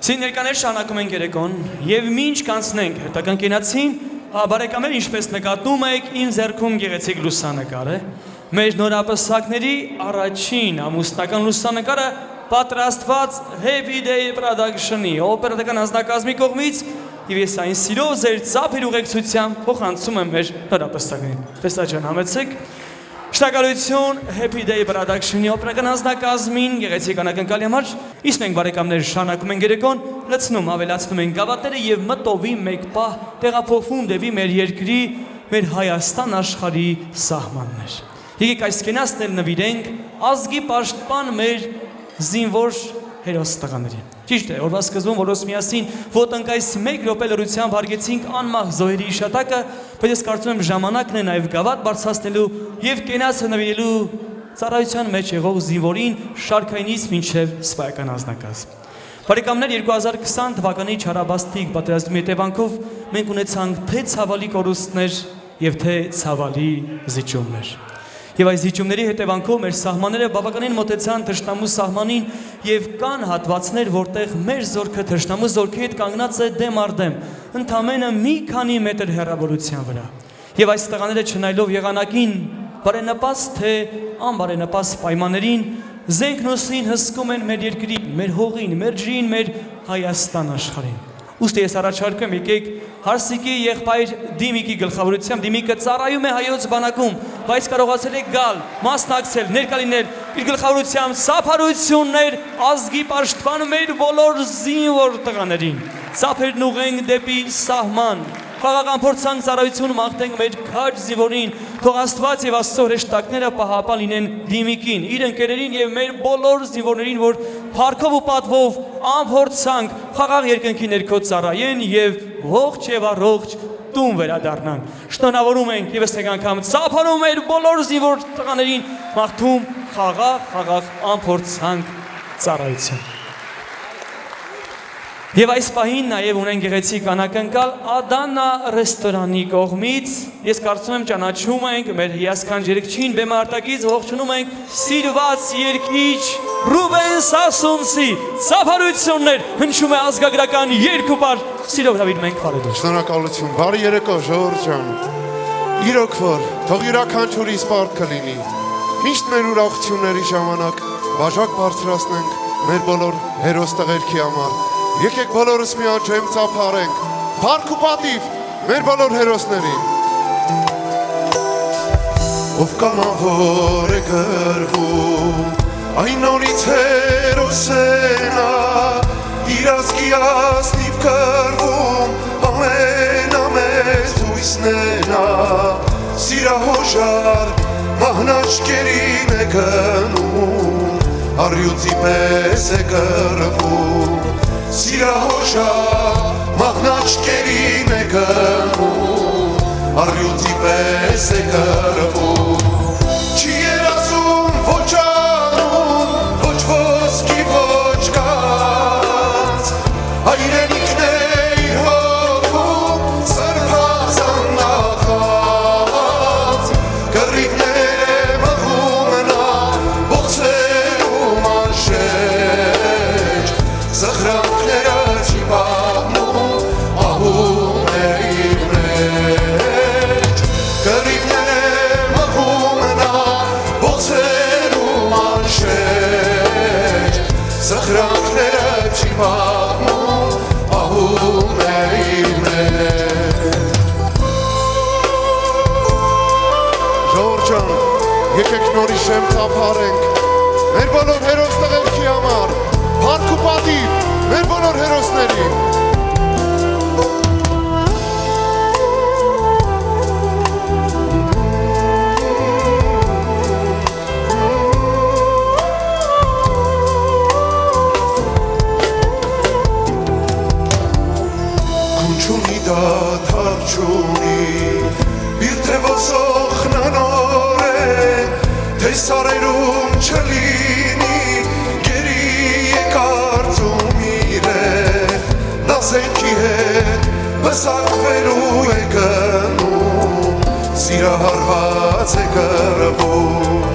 Սիներկաներ շարունակում ենք երեկոն եւ մինչ կանցնենք հետագան կենացին, բարեկամներ ինչպես նկատում եք, իմ ձեռքում գեղեցիկ լուսանկար է։ Մեր նորապսակների առաջին ամուսնական լուսանկարը պատրաստված Happy Day Production-ի օպերատական անձնակազմի կողմից եւ ես այն սիրով ձեր ծափեր ուղեկցությամբ փոխանցում եմ մեր նորապսակներին։ Տեսա համեցեք։ Շնորհակալություն Happy Day Production-ի օպերական անձնակազմին գեղեցիկ անակնկալի համար։ Իսկ մենք բարեկամներ շարունակում ենք երեկոն, լցնում ավելացնում ենք գավաթները եւ մտովի մեկ պահ տեղափոխվում դեպի մեր երկրի, մեր Հայաստան աշխարհի սահմաններ։ Եկեք այս կենացնել նվիրենք ազգի պաշտպան մեր զինվոր հերոս տղաներին։ Ճիշտ է, օրվա սկզբում որոնց միասին ոտնկայս 1 րոպե լրությամբ հարգեցինք անմահ զոհերի հիշատակը, բայց ես կարծում եմ ժամանակն է նաև գավաթ բարձրացնելու եւ կենացը նվիրելու ծառայության մեջ եղող զինվորին շարքայինից մինչև սպայական անձնակազմ։ Բարեկամներ, 2020 թվականի չարաբաստիկ պատերազմի հետևանքով մենք ունեցանք թե ցավալի կորուստներ եւ թե ցավալի զիջումներ։ Եվ այս զիջումների հետևանքով մեր սահմանները բավականին մոտեցան թշնամու սահմանին եւ կան հատվածներ, որտեղ մեր զորքը թշնամու զորքի հետ կանգնած է դեմ առ դեմ, ընդամենը մի քանի մետր հեռավորության վրա։ Եվ այս տղաները չնայելով եղանակին, բարենպաստ թե անբարենպաստ պայմաններին, զենքնոսին հսկում են մեր երկրի, մեր հողին, մեր ջրին, մեր Հայաստան աշխարհին։ Ուստի ես առաջարկում եկեք Հարսիկի եղբայր Դիմիկի գլխավորությամբ, Դիմիկը ծառայում է հայոց բանակում, բայց կարողացել է գալ, մասնակցել, ներկա լինել իր գլխավորությամբ սափարություններ ազգի պաշտպան մեր բոլոր զինվոր տղաներին։ Սափերն ուղենք դեպի սահման, խաղաղան փորձանք ծառայություն մաղթենք մեր քաջ զինվորին, թող Աստված եւ Աստծո հրեշտակները պահապան լինեն Դիմիկին, իր ընկերներին եւ մեր բոլոր զինվորներին, որ փառքով ու պատվով անփորձանք խաղաղ երկնքի ներքո ծառայեն եւ ողջ եւ առողջ տուն վերադառնան։ Շնորհավորում ենք եւս մեկ անգամ ծափարում մեր բոլոր զինվոր տղաներին, մաղթում խաղաղ անփորձանք ծառայություն։ Եվ այս պահին նաև ունեն գեղեցիկ անակնկալ Ադանա ռեստորանի կողմից, ես կարծում եմ ճանաչում ենք մեր հիասքանչ երգչին, բեմը արտակից ողջունում ենք սիրված երգիչ Ռուբեն Սասունցի, ծափարություններ, հնչում է ազգագրական երկուպար, սիրով հրավիրում ենք բարեդուր։ Շնորհակալություն, բարի երեկո Ժողովուրդ ջան։ Իրոք որ, թող յուրաքանչյուրիս պարտքը լինի։ Միշտ մեր ուրախությունների ժամանակ բաժակ բարձրացնենք մեր բոլոր հերոս տղերքի համար։ Եկեք բոլորս միաձայն ծափարենք, փառք ու պատիվ մեր բոլոր հերոսներին։ Ով կամավոր է գրվում, այն նորից հերոս է նա, իր ազգի ազնիվ կռվում, ամենամեծ հույսն է նա, սիրահոժար մահնաճկերին է գնում, առյուծի պես է կռվում, Սիրահոժար մահնաճկերին է գնում, առյուծի պես է կռվում, չի երազում ոչ անուն, ոչ ոսկի, ոչ գազ, հայրենիքն է իր հոգում, սրբազան նախած, կռիվներ է մղում նա, ողցերում անշեջ, սխրան Սխրանքները չի պատմում, ահում է իր մեջ։ Ժողովուրդ ջան, եկեք նորից շեմ ծափարենք մեր բոլոր հերոս տղերքի համար, փառք ու պատիվ մեր բոլոր հերոսներին։ Սարերում չլինի, գերի է կարծում իրեն, նա զենքի հետ բսակվելու է գնում, սիրահարված է կռվում,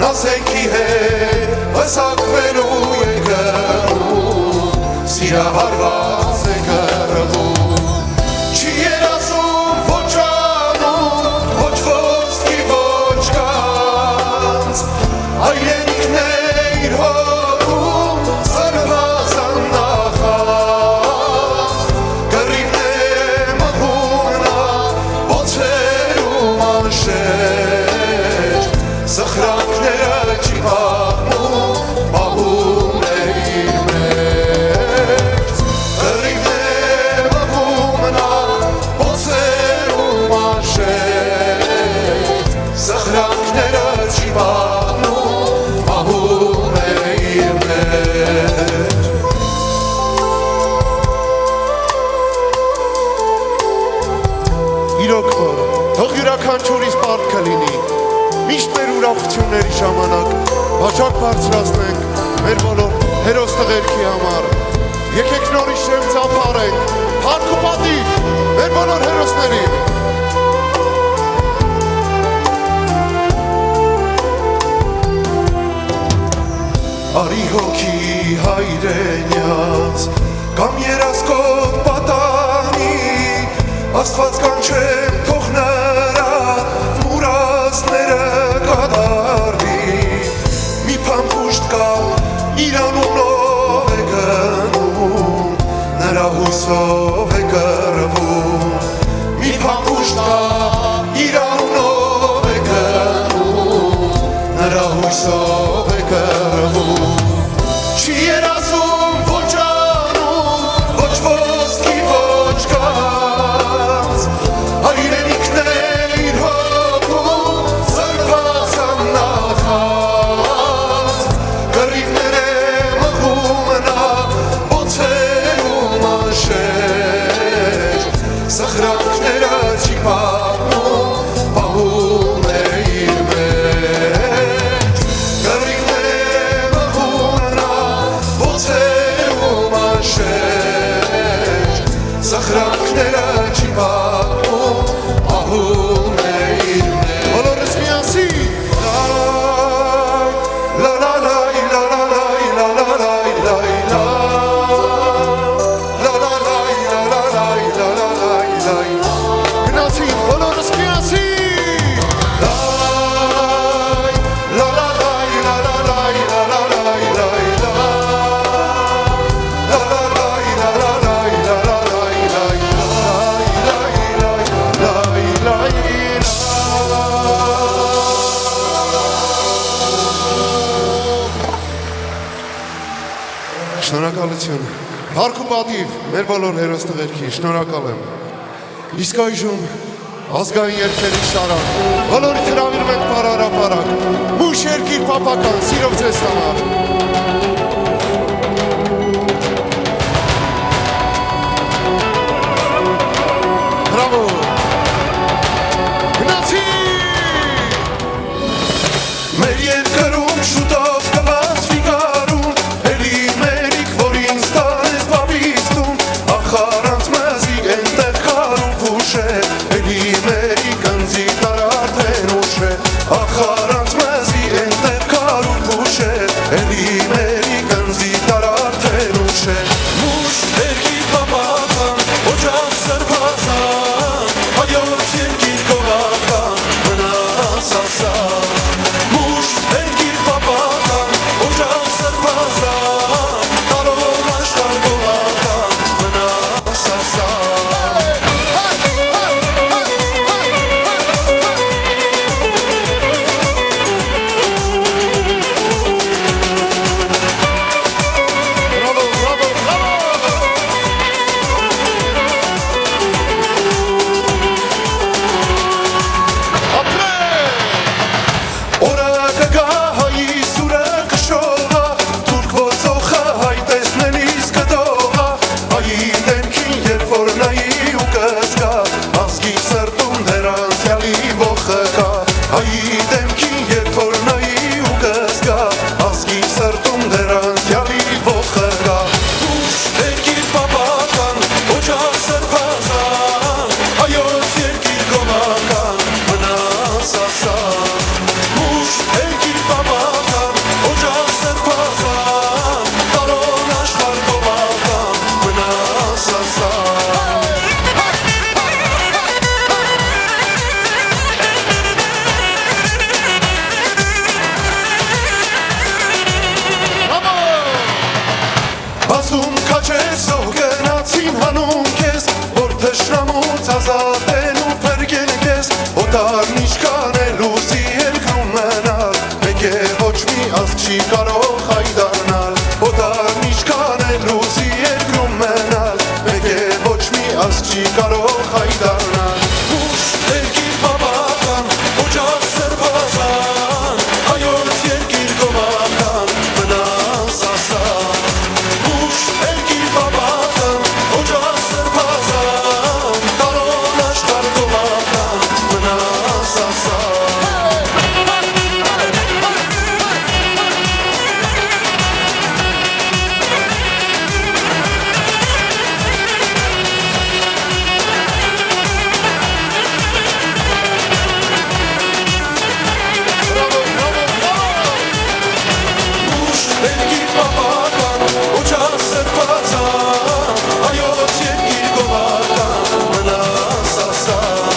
նա զենքի հետ բսակվելու է գնում, միահարված է կռվում Չի երազում ոչ անուն, ոչ ոսկի, ոչ կանց Հայրենիքն է իր հոգում, սրված աննախած Կռիվն է մղում նա, ոցերում անշեշտ Սխրանքները չի պահում, պահում է իր մեջ Կռիվն է մղում նա, ոցերում անշեշտ Սխրանքները չի պահում, պահում է իր մեջ Իրոք որ, թող յուրաքանչյուրիս պարտքը լինի Միշտ մեր ուրախությունների ժամանակ բաժակ բարձրացնենք մեր բոլոր հերոս տղերքի համար Եկեք նորից շեմ ծափարենք, փառք ու պատիվ մեր բոլոր հերոսներին Արի հոգի հայրենյաց, կամ երազկոտ պատանի Աստված կանչեմ թող նրա մուրացները կատարվի Մի փամփուշտ կա իր անունով է գնում Նրա հույսով է կռվում Մի փամփուշտ կա իր անունով է գնում Նրա հույսով է կռվում Չի երազում ոչ անուն, ոչ ոսկի, ոչ կանց Հայրենիքն է իր հոգում, սրված աննախած Կռիվներ է մղում նա, ոցերում անշեշտ Սխրանքները չի պահում, պահում է իր մեջ Կռիվներ է մղում նա, ոցերում անշեշտ Սխրանքները չի պահում, պահում է իր մեջ Բոլորս միասին Լա լա լա լա լա լա լա լա լա լա լա Լա լա լա լա լա լա լա լա լա Գնացին բոլորս միասին Լա լա լա լա լա լա լա լա լա լա Շնորհակալություն Փառք ու պատիվ մեր բոլոր հերոս տղերքին շնորհակալ եմ Իսկ այժմ ազգային երգերի շարակ բոլորի հրավիրում ենք բարարապարակ Մուշ երկիր պապական սիրով ձեզ համար Բրավո Գնացի Մեր երկրում շուտով կբացվի գարուն Էլի մերիք որին ստանես պապիստում Ախարանց մազի ենտեղ կարում փուշ է Էլի մերիք ընձի տարարդեն ուշ է Ախարանց մազի ենտեղ կարում փուշ է Էլի մերիք Դաշնամուց ազատել ու պերգել կեզ Օտար նիշկան է լուսի երկրում մենալ Մեկ է ոչ մի ազգ չի կարող հայդարնալ Օտար նիշկան է լուսի երկրում մենալ Մեկ է ոչ մի ազգ չի կարող հայդարնալ Ուշ երկիր բաբական, օջախ սրբազան Հայոց երկիր գոմական, մնաս ասան Ուշ երկիր բաբական, օջախ սրբազան Տարոն աշխար գոմական, մնաս ասան Երկիր պապական, օջախ սրբազան Հայոց երկիր գոմական, մնաս ասան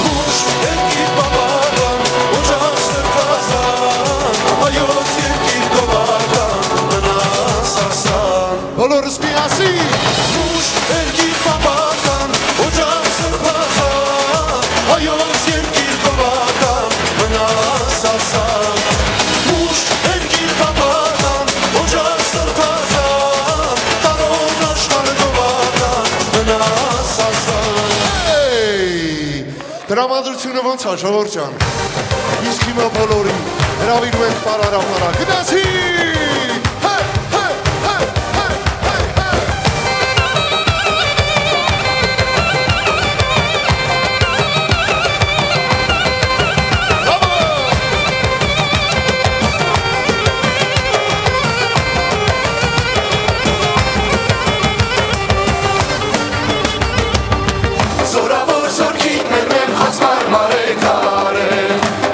Ուշ երկիր պապական, օջախ սրբազան Հայոց երկիր գոմական, մնաս ասան Բոլորս միասին Ուշ երկիր պապական, օջախ սրբազան Հայոց երկիր գոմական, մնաս ասան Ուշ երկիր պապական Օջախ սրբազան, տարոն աշխար գոմական, մնաս ասան Դրամատրությունը ոնց է ժողովուրդ ջան Իսկ հիմա բոլորի հրավիրում ենք պարարապարա Գնացի Զորավոր զորքիտ մեր խոցվար մարեկար է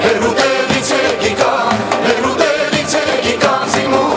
Հերուտելից է գիկան, զիմու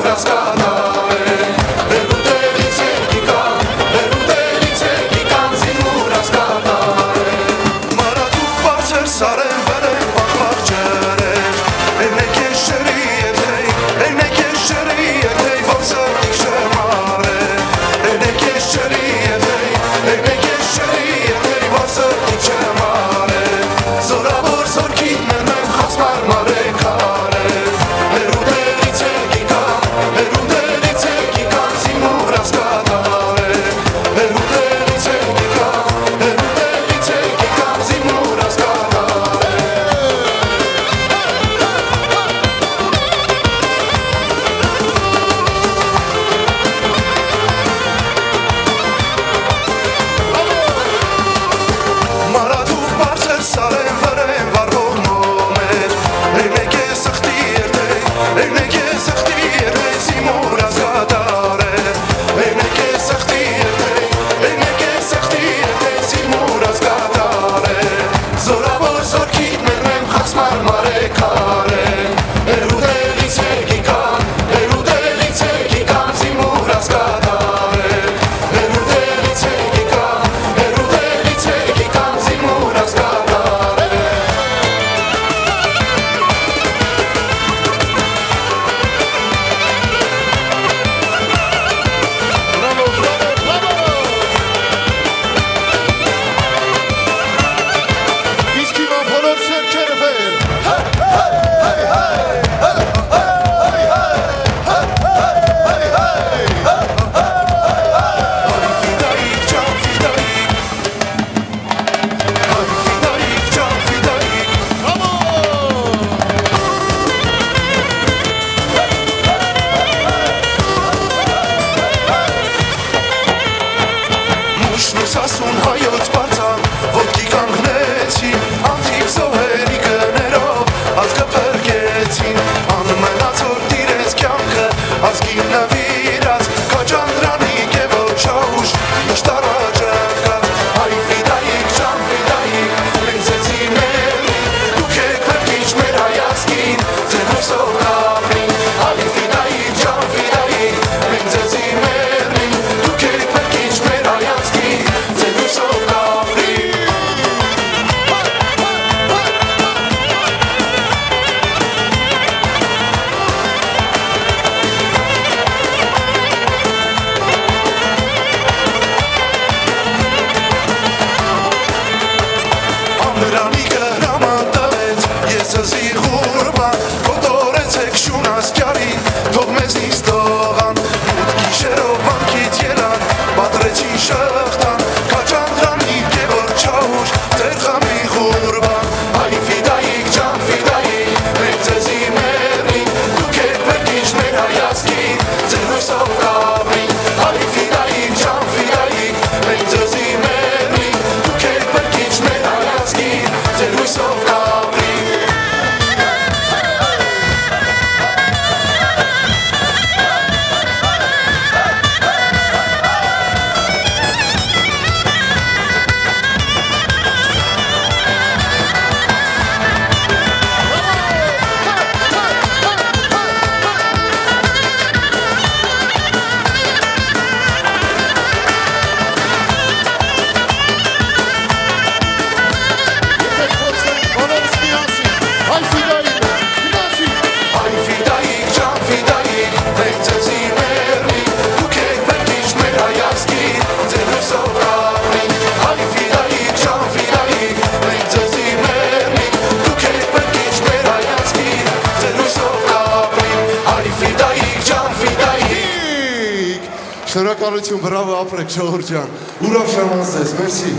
Շնորհակալություն, բրավո ապրեք Ժողովուրդ ջան։ Ուրախ շարժանց ձեզ, մերսի։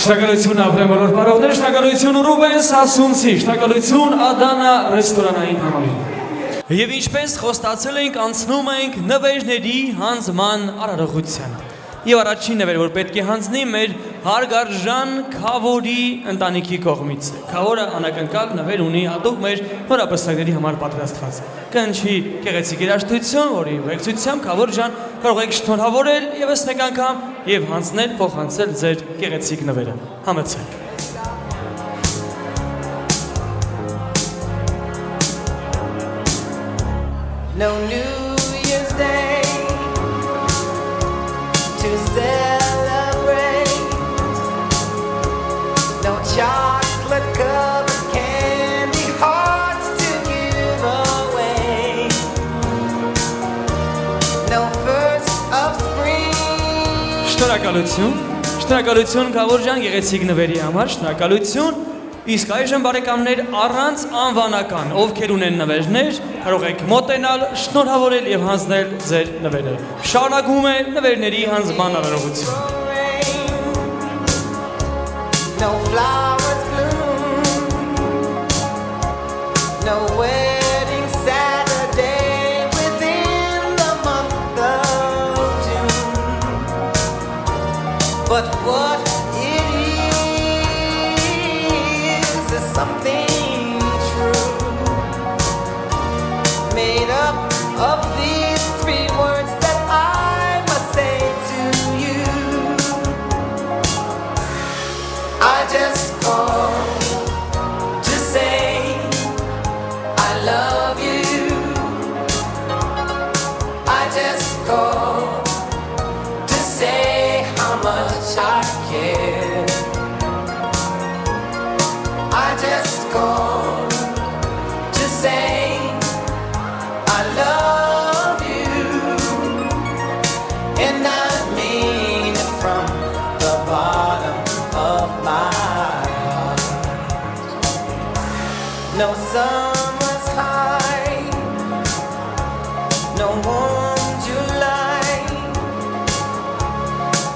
Շնորհակալություն ապրեմ բոլոր բարողներ, շնորհակալություն Ռուբեն Սասունցի, շնորհակալություն Ադանա ռեստորանային համալին։ Եվ ինչպես խոստացել ենք, անցնում ենք նվերների հանձման արարողությանը։ Եվ առաջին նվեր, որ պետք է հանձնի մեր հարգարժան Քավորի ընտանիքի կողմից։ Քավորը անակնկալ նվեր ունի հատուկ մեր նորապսակների համար պատրաստված։ Կնչի գեղեցիկ երաժշտություն, որի ուղեկցությամբ Քավոր ջան կարող եք շնորհավորել ևս մեկ անգամ եւ հանձնել, փոխանցել ձեր գեղեցիկ նվերը։ Համեցեք։ No New Year's Day to celebrate. No chocolate covered candy hearts to give away. No first of spring. Շնորհակալություն Քավոր ջան գեղեցիկ նվերի համար, շնորհակալություն։ Իսկ այժմ բարեկամներ առանց անվանական, ովքեր ունեն նվերներ, կարող եք մոտենալ, շնորհավորել եւ հանձնել ձեր նվերը։ Շարունակում է նվերների հանձնման արարողությունը։ No flowers bloom. No wedding Saturday within the month of June. But what it is something true, made up of these three words that I must say to you. I just called to say I love you. I just called to say how much I care. I just called to say I love you, and I mean it from the bottom of my heart. No summer's high, no warm July,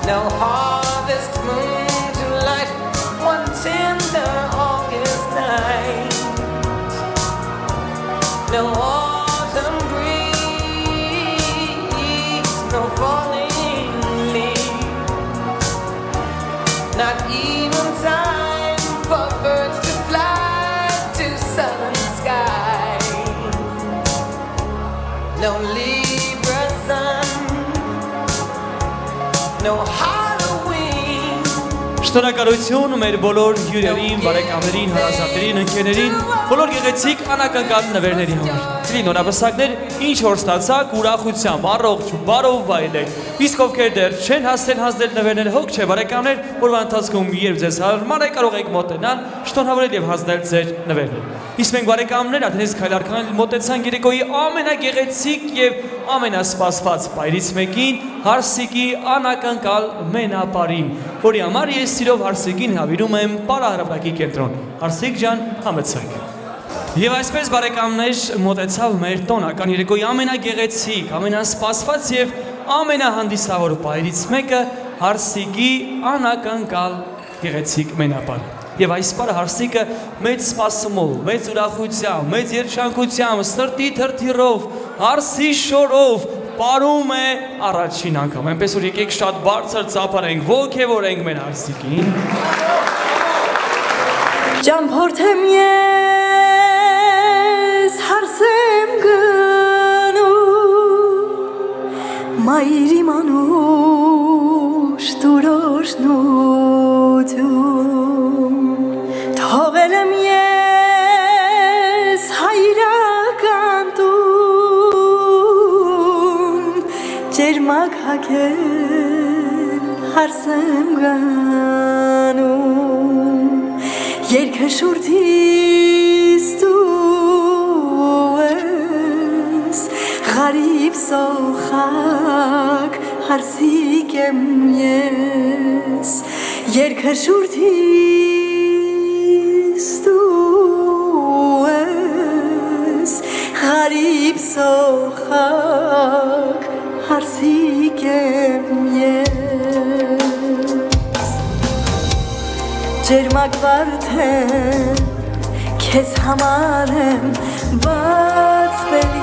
no harvest moon to light one tender August night. No autumn breeze, no falling leaves, not even time for birds to fly to southern skies. No Libra sun, no Halloween. Շնորհակալություն մեր բոլոր հյուրերին, բարեկամներին, հարազատներին, ընկերներին, բոլոր գեղեցիկ անակնկալ նվերների համար։ Կլին նորապսակներ, ինչ որ ստացաք, ուրախությամբ, առողջ, բարով վայելեք։ Իսկ ովքեր դեռ չեն հանձնել նվերները, հոգ չէ, բարեկամներ, որվա ընթացքում երբ ձեզ հարմար է, կարող եք մոտենալ, շնորհավորել եւ հանձնել ձեր նվերները։ Իսկ մենք բարեկամներ, Աթենես քայլարքան մոտեցան երեկոյի ամենագեղեցիկ եւ ամենասպասված պայրից մեկին, Հարսիկի անակնկալ մենապարին, որի համար ես սիրով Հարսիկին հավիրում եմ Պարահրապարակի կենտրոն։ Հարսիկ ջան, համեցեք։ Եվ այսպես բարեկամներ մոտեցավ մեր տոնական երեկոյի ամենագեղեցիկ, ամենասպասված եւ ամենահանդիսավոր պայրից մեկը Հարսիկի անակնկալ գեղեցիկ մենապարը։ Եվ այս պարը Հարսիկը մեծ սպասումով, մեծ ուրախությամբ, մեծ երջանկությամբ, սրտի թրթիռով, Հարսի շորով պարում է առաջին անգամ։ Այնպես որ եկեք շատ բարձր ծափարենք, ոգևորենք մեր Հարսիկին։ Ճամփորդեմ ես հարսեմ գնում մայրի մանուշ տուրոշնություն թողել եմ ես հայրական տուն ջերմակ հագել հարսեմ գնում Երկը շուրթիս դու ես Ղարիբ սոխակ հարսիկ եմ ես Երկը շուրթիս դու ես Ղարիբ սոխակ հարսիկ եմ ես Ջերմակ վարդեմ Քեզ համար եմ բացվել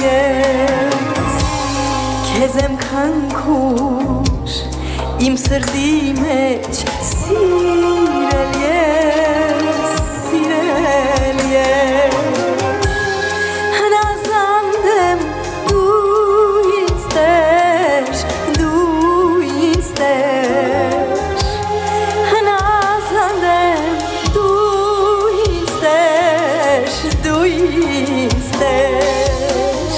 ես Քեզ եմ քանքուր իմ սրտի մեջ սիրել ես Հնազանդ եմ դու ինձ Տեր Հնազանդ եմ դու ինձ Տեր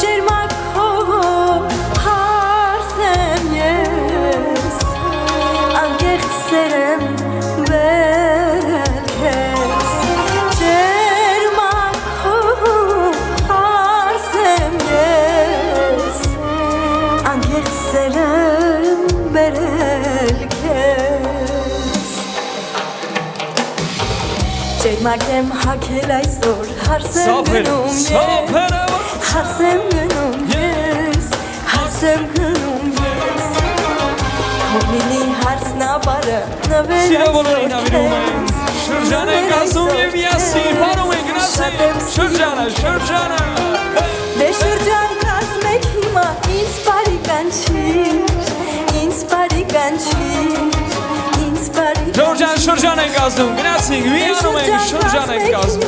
Ջերմակ հողով հարս եմ ես Անկեղծ սեր եմ բերել քեզ Ջերմակ հողով հարս եմ ես Անկեղծ սեր եմ բերել քեզ Ջերմակ եմ հագել այսօր հարս եմ գնում ես Հարս եմ գնում ես Հոմինի հարսնաբարը նվեր Սիրավորին ավիրում են Շրջան ենք ասում և միասին Պարում ենք գնացին Շրջանը Դե շրջան կազմեք հիմա ինձ բարի կանչիր Ժորջան շրջան ենք ասում Գնացինք միանում ենք շրջան ենք ասում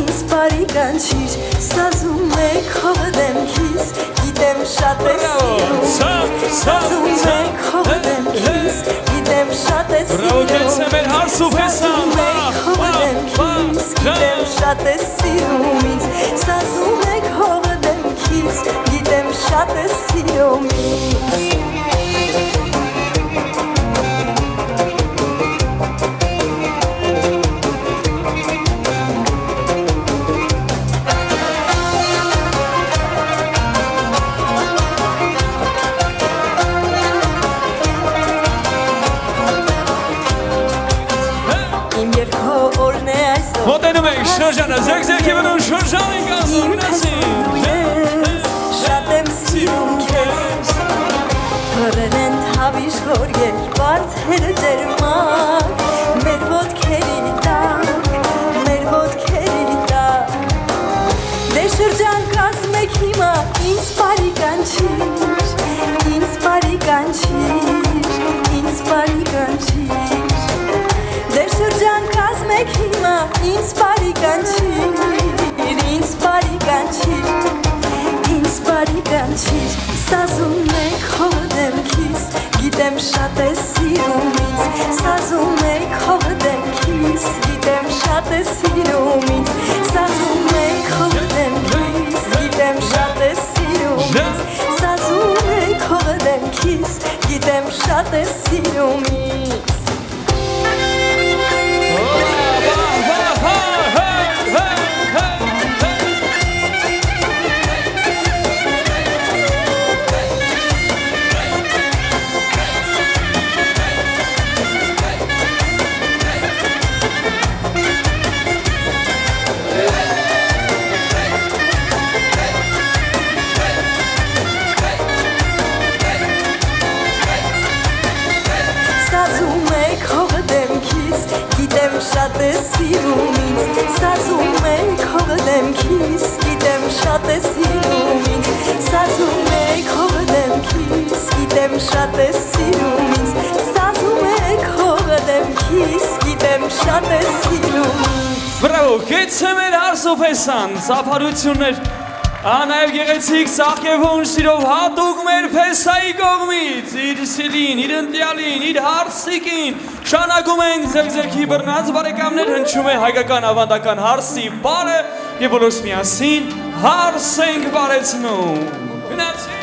Ինձ բարի կանչիր Սազում եք հողը դեմքիս Գիտեմ շատ ես սիրում Սազում եք հողը դեմքիս Գիտեմ շատ ես սիրում Սազում եք հողը դեմքիս Գիտեմ շատ ես սիրում ինձ Սազում եք հողը դեմքիս Գիտեմ շատ ես սիրում ինձ Մոտենում ենք շրջանը, զեկ-զեկի վնում շրջան ենք ասում, գնացին Շատ եմ սիրում քեզ Հորեն են թավիշ գորգեր, բարդերը ջերմակ Մեր ոտքերի տակ Դե շրջան կազմեք հիմա ինձ բարի կանչիր Դե շրջան կազմեք հիմա ինձ բարի կանչիր Սազում եք հողը դեմքիս Գիտեմ շատ ես սիրում ինձ Սազում եք հողը դեմքիս Գիտեմ շատ ես սիրում ինձ Սազում եք հողը դեմքիս Գիտեմ շատ ես սիրում ինձ Սազում եք հողը դեմքիս Գիտեմ շատ ես սիրում ինձ Գիտեմ շատ ես սիրում ինձ Սազում եք հողը դեմքիս Գիտեմ շատ ես սիրում ինձ Սազում եք հողը դեմքիս Գիտեմ շատ ես սիրում ինձ Սազում եք հողը դեմքիս Գիտեմ շատ ես սիրում ինձ Բրավո, կեցը մեր հարսոփեսան Սափարություններ Անայև գեղեցիկ սաղկևոն սիրով հատուկ մեր պեսայի կողմից իր սիրին, իր ընտյալին, իր հարսիկին շանագում ենք զեգզեգի բրնած բարեկամներ հնչում է հայկական ավանդական հարսի բարը և բոլորս միասին հարս ենք բարեցնում Գնացի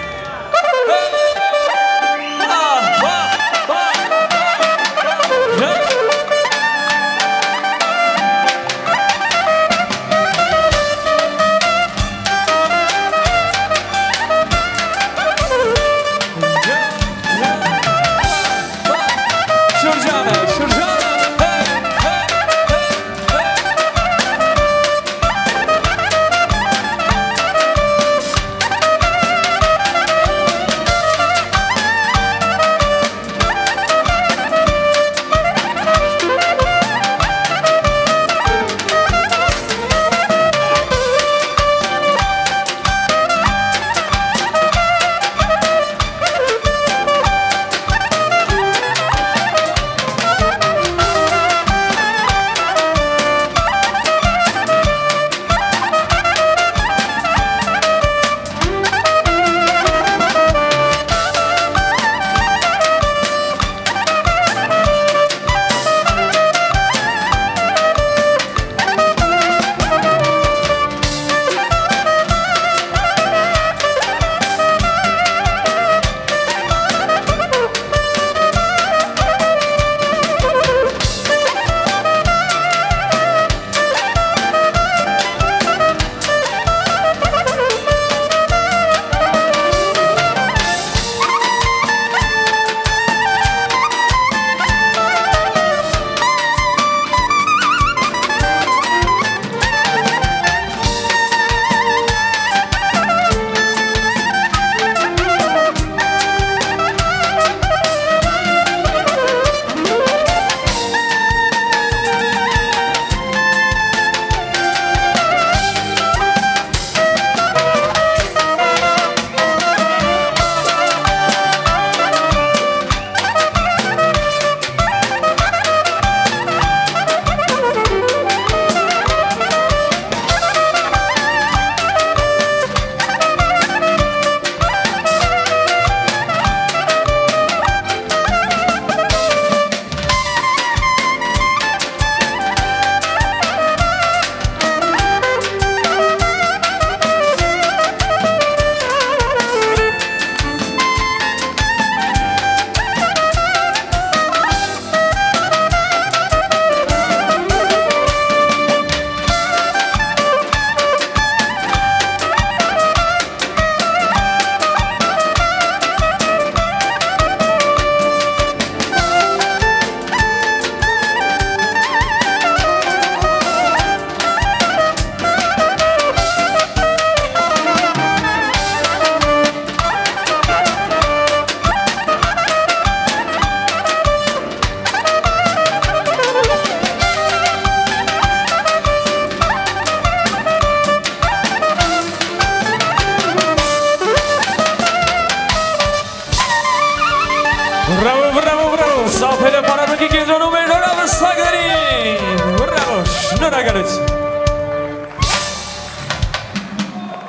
Շնորհակալություն։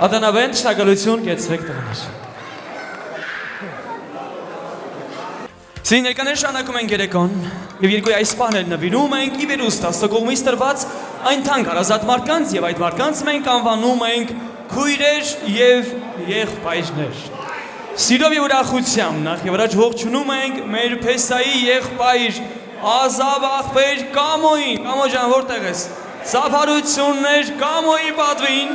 Ադանավեն շնորհակալություն կեցեք տղաներ։ Սին ներկաներ շարունակում ենք երեկոն եւ երկու այս բաներ նվիրում ենք ի վերուստ Աստծո տրված այն թանկ հարազատ մարդկանց եւ այդ մարդկանց մենք անվանում ենք քույրեր եւ եղբայրներ։ Սիրով եւ ուրախությամբ նախ եւ առաջ ողջունում ենք մեր Փեսայի եղբայր Ազավ աղբեր Կամոյին։ Կամո ջան, որտեղ ես։ Ծափարություններ Կամոյի պատվին։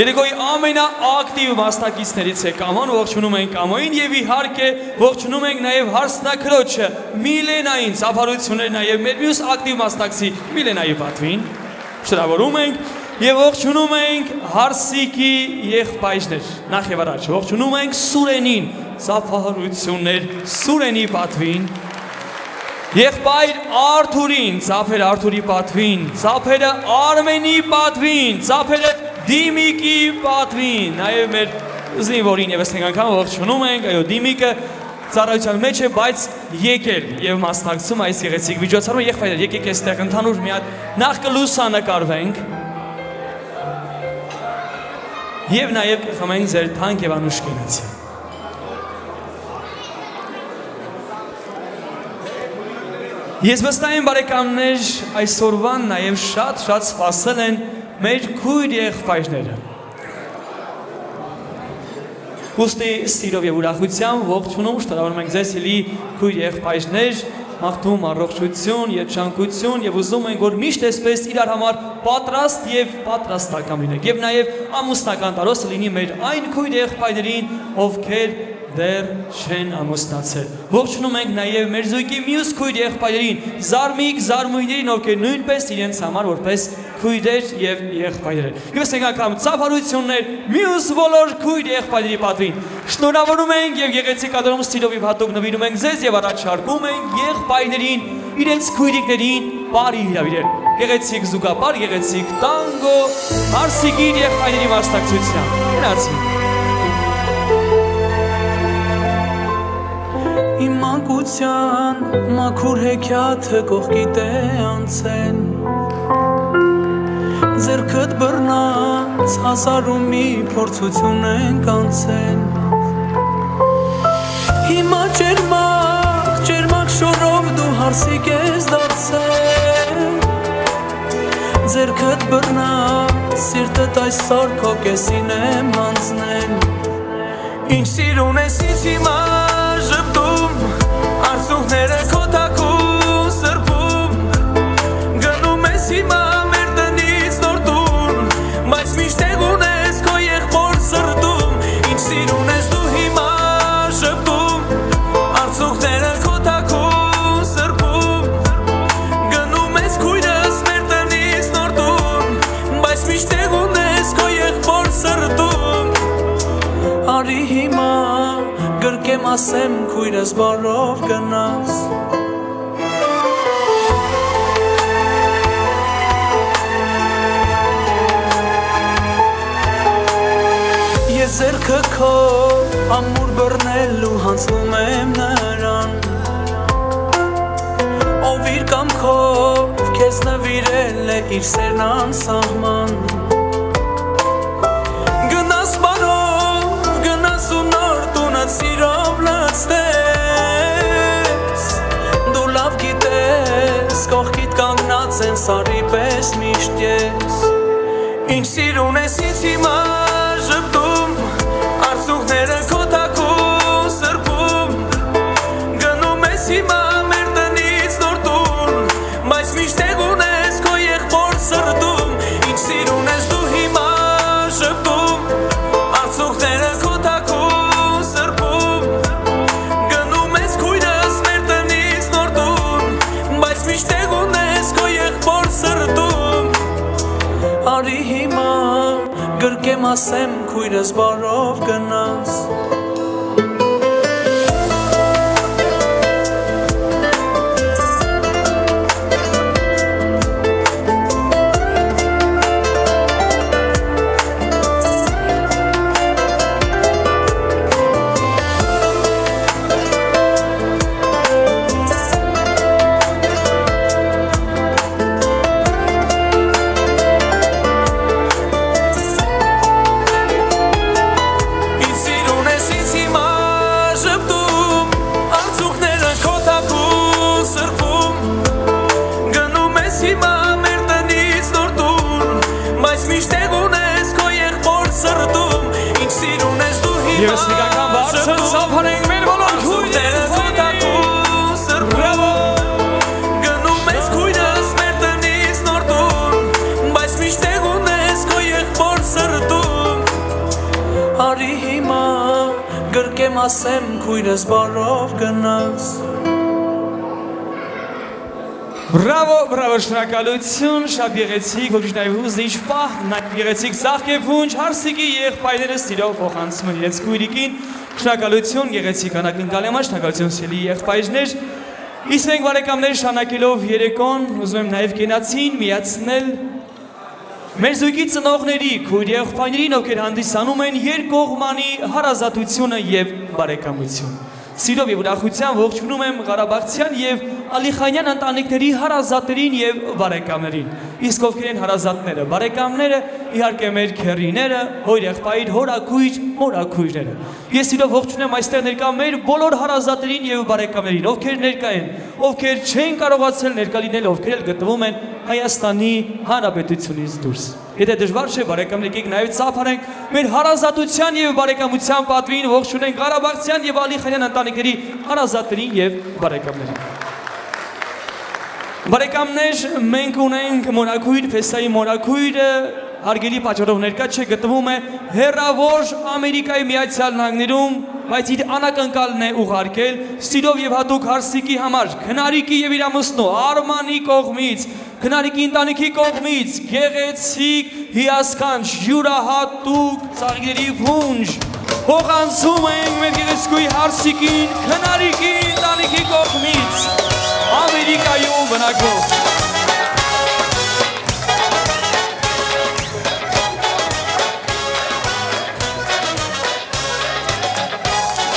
Երեկոյի ամենաակտիվ մասնակիցներից է Կամոն, ողջունում ենք Կամոյին եւ իհարկե ողջունում ենք նաեւ հարսնակրոջը Միլենային, ծափարություններ նաեւ մեր մյուս ակտիվ մասնակցի Միլենայի պատվին։ Շնորհավորում ենք եւ ողջունում ենք Հարսիկի եղբայրներ։ Նախ եւ առաջ ողջունում ենք Սուրենին, ծափարություններ Սուրենի պատվին։ Եղբայր Արթուրին, ծափեր Արթուրի պատվին, ծափերը Արմենի պատվին, ծափերը Դիմիկի պատվին, նաև մեր զինվորին եւս մեկ անգամ ողջունում ենք, այո Դիմիկը ծառայության մեջ է, բայց եկել եւ մասնակցում այս գեղեցիկ միջոցառումը, եղբայրներ, եկեք այստեղ ընդհանուր մի հատ նախ կլուսանկարվենք եւ նաև կխմենք ձեր թանկ եւ անուշ կենացի։ Ես վստահ եմ բարեկամներ, այսօրվան նաև շատ սպասել են մեր քույր եղբայրները։ Ուստի սիրով եւ ուրախությամբ ողջունում շնորհավորում ենք ձեզ ելի քույր եղբայրներ, մաղթում առողջություն, երջանկություն եւ ուզում ենք որ միշտ այսպես իրար համար պատրաստ եւ պատրաստական լինեք եւ նաեւ ամուսնական տարօրը լինի մեր այն քույր եղբայրներին, ովքեր դեռ չեն ամուսնացել։ Ողջունում ենք նաև մեր զույգի մյուս քույր եղբայրերին, զարմիկ զարմույրներին, ովքեր նույնպես իրենց համար որպես քույրեր եւ եղբայրեր։ Եվս մեկ անգամ ծափարություններ մյուս բոլոր քույր եղբայրերի պատվին։ Շնորհավորում ենք եւ գեղեցիկ ադորում ստիլով եւ հատուկ նվիրում ենք ձեզ եւ առաջարկում ենք եղբայրներին իրենց քույրիկներին բարի հրավիրել։ Գեղեցիկ զուգապար, գեղեցիկ տանգո, Հարսիկի եղբայրերի մասնակցությամբ։ Գնացինք։ Իմ մանկության մաքուր հեքիաթը կողքիդ է անցեն Ձերքդ բռնած հասարումի փորձություն ենք անցեն Հիմա ջերմակ շորով դու Հարսիկ ես դարձել Ձերքդ բռնած սիրտդ այսօր քո կեսին եմ հանձնել Ինչ սիրուն ես ինձ հիմա ժպտում Արցունքները քո թաքուն սրբում Գնում ես հիմա մեր տնից նոր տուն Բայց միշտ եղուն ես քո եղբոր սրտում Ինչ սիրուն ես դու հիմա ժպտում Արցունքները քո թաքուն սրբում Գնում ես քույրս մեր տնից նոր տուն Բայց միշտ եղուն ես քո եղբոր սրտում Արի հիմա գրկեմ ասեմ քույրս բարով գնաս Ես ձեռքը քո ամուր բռնելու հանձնում եմ նրան Ով իր կամքով քեզ նվիրել է իր սերն անսահման Գնաս բարով, գնաս ու նոր տունդ սիրով լացնես Դու լավ գիտես, կողքիդ կանգնած են սարի պես միշտ ես Ինչ սիրուն ես ինձ հիմա ժպտում Արցունքները քո թաքուն սրբում Գնում ես հիմա մեր տնից նոր տուն Բայց միշտ եղուն ես քո եղբոր սրտում Ինչ սիրուն ես դու հիմա ժպտում Արցունքները քո թաքուն սրբում Գնում ես քույրս մեր տնից նոր տուն Բայց միշտ եղուն ես քո եղբոր սրտում Արի հիմա գրկեմ ասեմ քույրս բարով գնաս Եվս մի անգամ բարձր ծափարենք մեր բոլոր քույրերը Սուտակու սրբրավո Գնում ես քույրս մեր տնից նոր տուն Բայց միշտ եղուն ես քո եղբոր սրտում Արի հիմա գրկեմ ասեմ քույրս բարով գնաս Բրավո, բրավո, շնորհակալություն, շատ գեղեցիկ, ոչ նաև հուզիչ պահ, նաև գեղեցիկ ծաղկեփունջ, հարսիկի եղբայրները սիրով փոխանցում են իրենց քույրիկին, շնորհակալություն, գեղեցիկ անակնկալ եմ, շնորհակալություն սիրելի եղբայրներ։ Իսկ մենք բարեկամներ շարունակելով երեկոն, ուզում եմ նաև կենացին միացնել մեր զույգի ծնողների, քույր եղբայրներին, ովքեր հանդիսանում են երկկողմանի հարազատությունը եւ բարեկամություն։ Սիրով եւ ուրախությամբ ողջունում եմ Ղարաբաղցյան եւ Ալիխանյան ընտանիքների հարազատներին եւ բարեկամներին։ Իսկ ովքեր են հարազատները, բարեկամները, իհարկե մեր քեռիները, հոր եղբայր, հորաքույր, մորաքույրները։ Ես սիրով ողջունում եմ այստեղ ներկա մեր բոլոր հարազատներին եւ բարեկամներին, ովքեր ներկա են, ովքեր չեն կարողացել ներկա լինել, ովքեր էլ գտնվում են Հայաստանի Հանրապետությունից դուրս։ Եթե դժվար չէ, բարեկամներ, եկեք նաև ծափարենք մեր հարազատության եւ բարեկամության պատվին, ողջունենք Ղարաբաղցյան եւ Ալիխանյան ընտանիքների հարազատներին եւ բարեկամներին։ Բարեկամներ, մենք ունենք մորաքույր, Փեսայի մորաքույրը, հարգելի պատճառով ներկա չէ, գտնվում է հեռավոր Ամերիկայի Միացյալ Նահանգներում, բայց իր անակնկալն է ուղարկել սիրով եւ հատուկ հարսիկի համար, քնարիկի եւ իր ամուսնու Արմանի կողմից, քնարիկի ընտանիքի կողմից, գեղեցիկ, հիասքանչ, յուրահատուկ ծաղիկների փունջ, փոխանցում ենք մեր գեղեցկուի հարսիկին, քնարիկի ընտանիքի կողմից, Ամերիկայում բնակվող։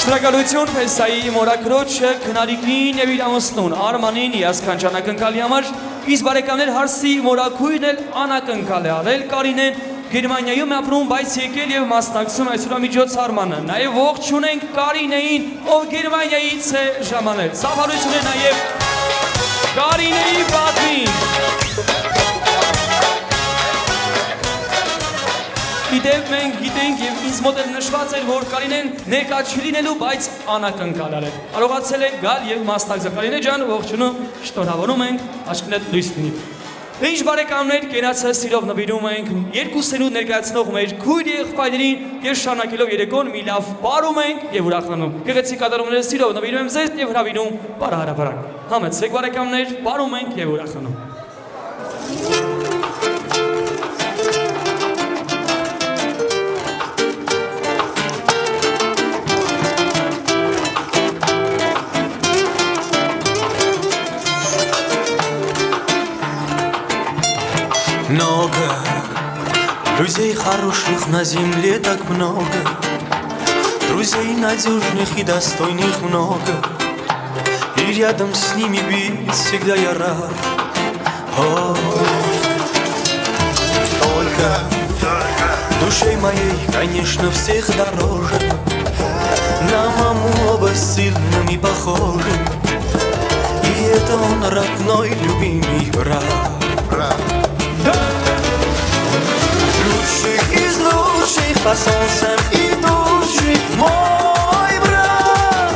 Շնորհակալություն Փեսայի մորաքրոջը, քնարիկին եւ իր ամուսնուն Արմանին հիասքանչ անակնկալի համար, իսկ բարեկամներ հարսի մորաքույրն էլ անակնկալ է արել Կարինեն Գերմանիայում է ապրում, բայց եկել եւ մասնակցում այսօր միջոցառմանը։ Նաեւ ողջունենք Կարինեին, ով Գերմանիայից է ժամանել։ Ծափարություն է նաեւ Կարինեի պատվին։ Իդեպ մենք գիտենք եւ ինձ մոտ էլ նշված էր, որ Կարինեն ներկա չի լինելու, բայց անակնկալ արել։ Կարողացել է գալ եւ մասնակցել։ Կարինե ջան, ողջունում, շնորհավորում ենք, աչքներդ լույս լինի։ Ինչ բարեկամներ, կենացը սիրով նվիրում ենք երկուսերու ներկայացնող մեր քույր եղբայրներին եւ շարունակելով երեկոն մի լավ բարում ենք եւ ուրախանում։ Գեղեցիկ կատարումները սիրով նվիրում եմ ձեզ եւ հրավիրում բարահարաբարակ։ Համեցեք բարեկամներ, բարում ենք եւ ուրախանում։ Много людей хороших на земле так много, друзей надежных и достойных много, и рядом с ними быть всегда я рад. О, только душе моей, конечно, всех дороже, на маму оба сильными похожи, и это он родной, любимый брат. Лучших из лучших по солнцам идущих, мой брат.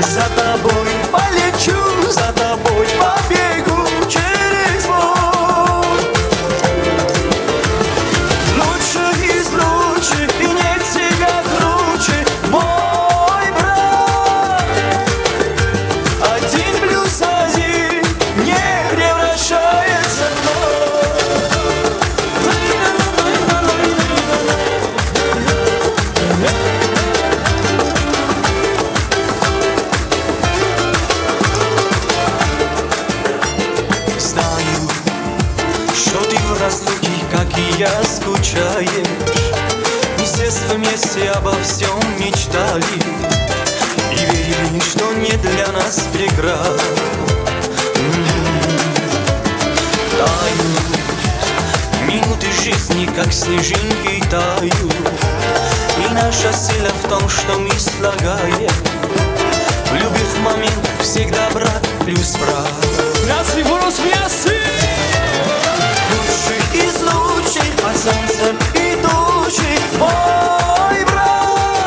За тобой полечу, за тобой побегу через боль. Лучших из лучших, и нет тебя круче, мой брат. Один плюс один не превращается в ноль. Как и я скучаешь, и с детства вместе обо всем мечтали, и верили, что не для нас преград. Тают минуты жизни, как снежинки тают, и наша сила в том, что мы слагаем в любых моментах всегда брат плюс брат. Лучших из лучших по солнцам идущих, мой брат.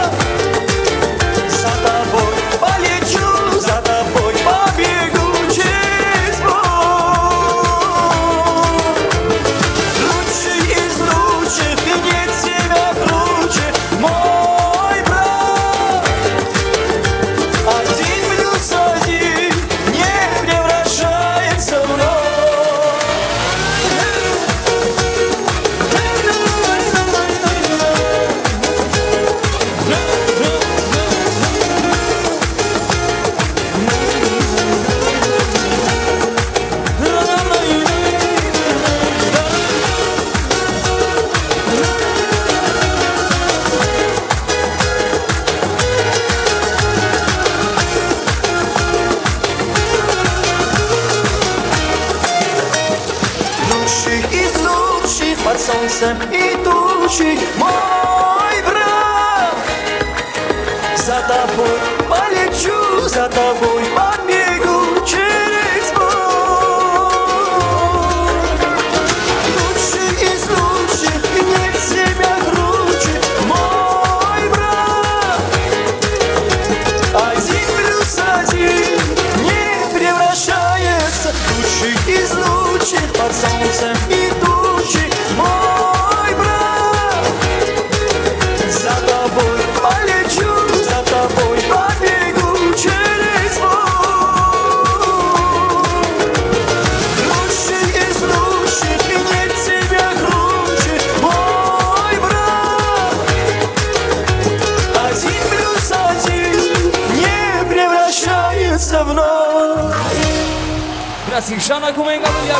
под солнцем идущий мой брат. За тобой полечу, за тобой побегу через боль. Лучший из лучших, нет себя круче, мой брат. 1+1 не превращается. Лучший из лучших, под солнцем идущий мой брат. За тобой полечу, за тобой побегу через боль. Лучший из лучших, и нет тебя круче, мой брат. 1+1 не превращается в ноль. Grazie, շանակում ենք ալույա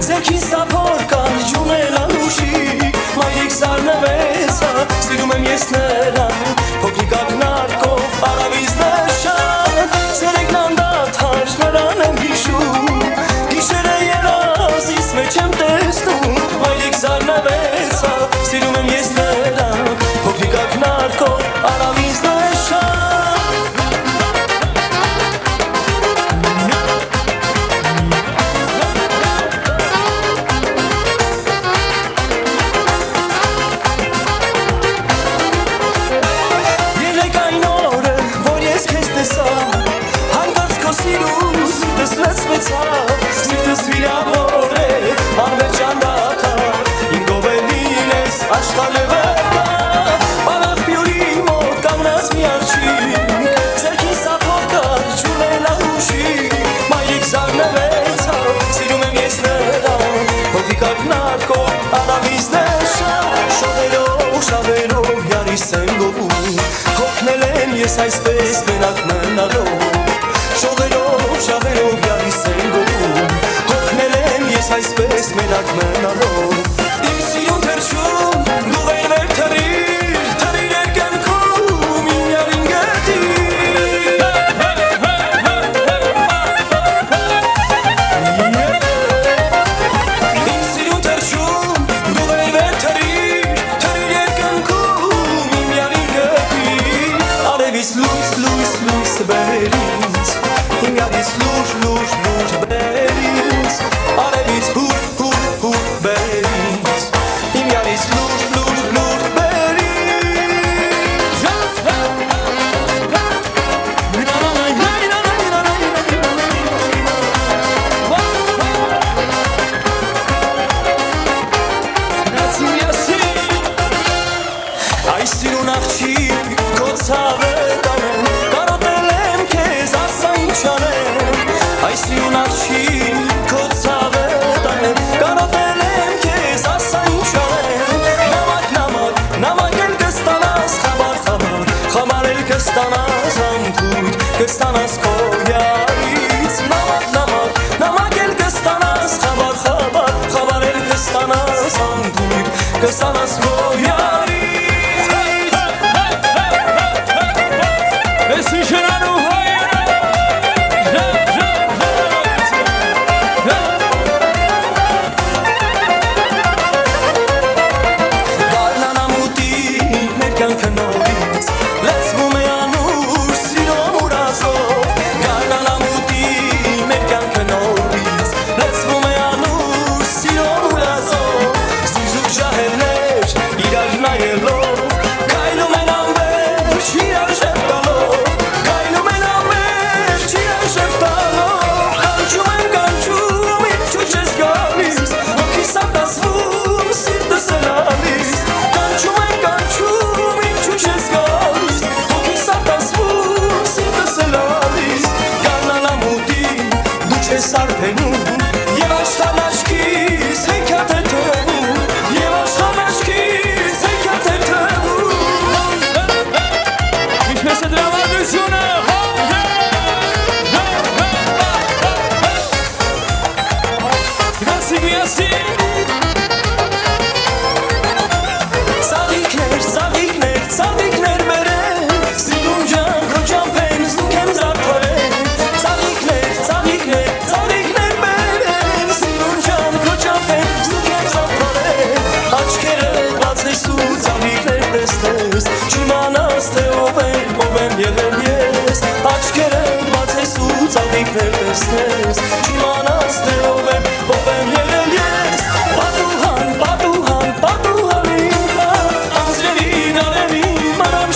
Ձերքին սափոր կան ջունել անուշիկ Մայրիկ սարնվեցա, սիրում եմ ես նրան Փոքրիկ ակնարկով արավից նշան Սերեկն անդադար նրան եմ հիշում Գիշերը երազիս մեջ եմ տեսնում Մայրիկ սարնվեցա, սիրում եմ ես նրան Փոքրիկ ակնարկով արավից նշան Սիրտս վիրավոր է, անվերջ անդադար Իմ գովելին ես աշխարհը վերա Պարախպյուրի մոտ կանգնած մի աղջիկ Ձերքին սափոր կար, ջունել անուշիկ Մայրիկ զարնվեցա, սիրում եմ ես նրան Փոքրիկ ակնարկով, արավից նշան Շողերով, շավերով, յարիս են գովում Հոգնել եմ ես այսպես մենակ մնալով Շողերով, շավերով, յարիս են գովում Հոգնել եմ ես այսպես մենակ մնալով Իմ սիրուն թրջում, դու վեր թրիր Թրիր երկնքում, իմ յարին գետիր Իմ սիրուն թրջում, դու վեր թրիր Թրիր երկնքում, իմ յարին գետիր Արևից լույս, լույս, լույս բերից Իմ յարից լուր, լուր, լուր բերից Արևից հուր, հուր, հուր բերից Իմ յարից լուր, լուր, լուր բերից Այս սիրուն աղջիկ քո ցավը տանեմ Կարոտել եմ քեզ ասա ինչ անեմ Այս սիրուն աղջիկ քո ցավը տանեմ Կարոտել եմ քեզ ասա ինչ անեմ Նամակ, նամակ, նամակ էլ կստանաս խաբար, խաբար Խաբար էլ կստանաս համթույթ կստանաս քո յարից Նամակ, նամակ, նամակ էլ կստանաս խաբար, խաբար Խաբար էլ կստանաս համթույթ կստանաս քո յարից Սարփենում և աշխանաչքիս հեքիաթ է թվում Եվ աշխանաչքիս հեքիաթ է թվում Ինչպես է դրամատուրգությունը Գնացինք միասին Ծաղիկներ մերեն Սիրում ջան քո ճամփեն զուք եմ զարդարել Ծաղիկներ մերեն Սիրում ջան քո ճամփեն զուք եմ զարդարել Աչքերը բացես ու ծաղիկներ տեսնես Չիմանաս թե ով եմ եղել ես Աչքերը բացես ու ծաղիկներ տեսնես Չիմանաս թե ով եմ եղել ես Պատուհան Անձրևին արևին մնամ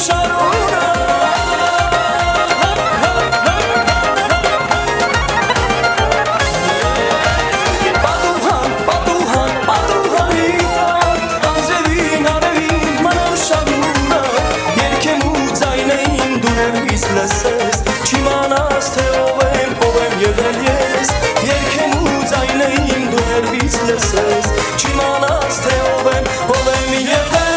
լսես Չիմանաս թե ով եմ եղել ես Երգեմ ու ձայնեին դու հերվից լսես Չիմանաս թե ով եմ եղել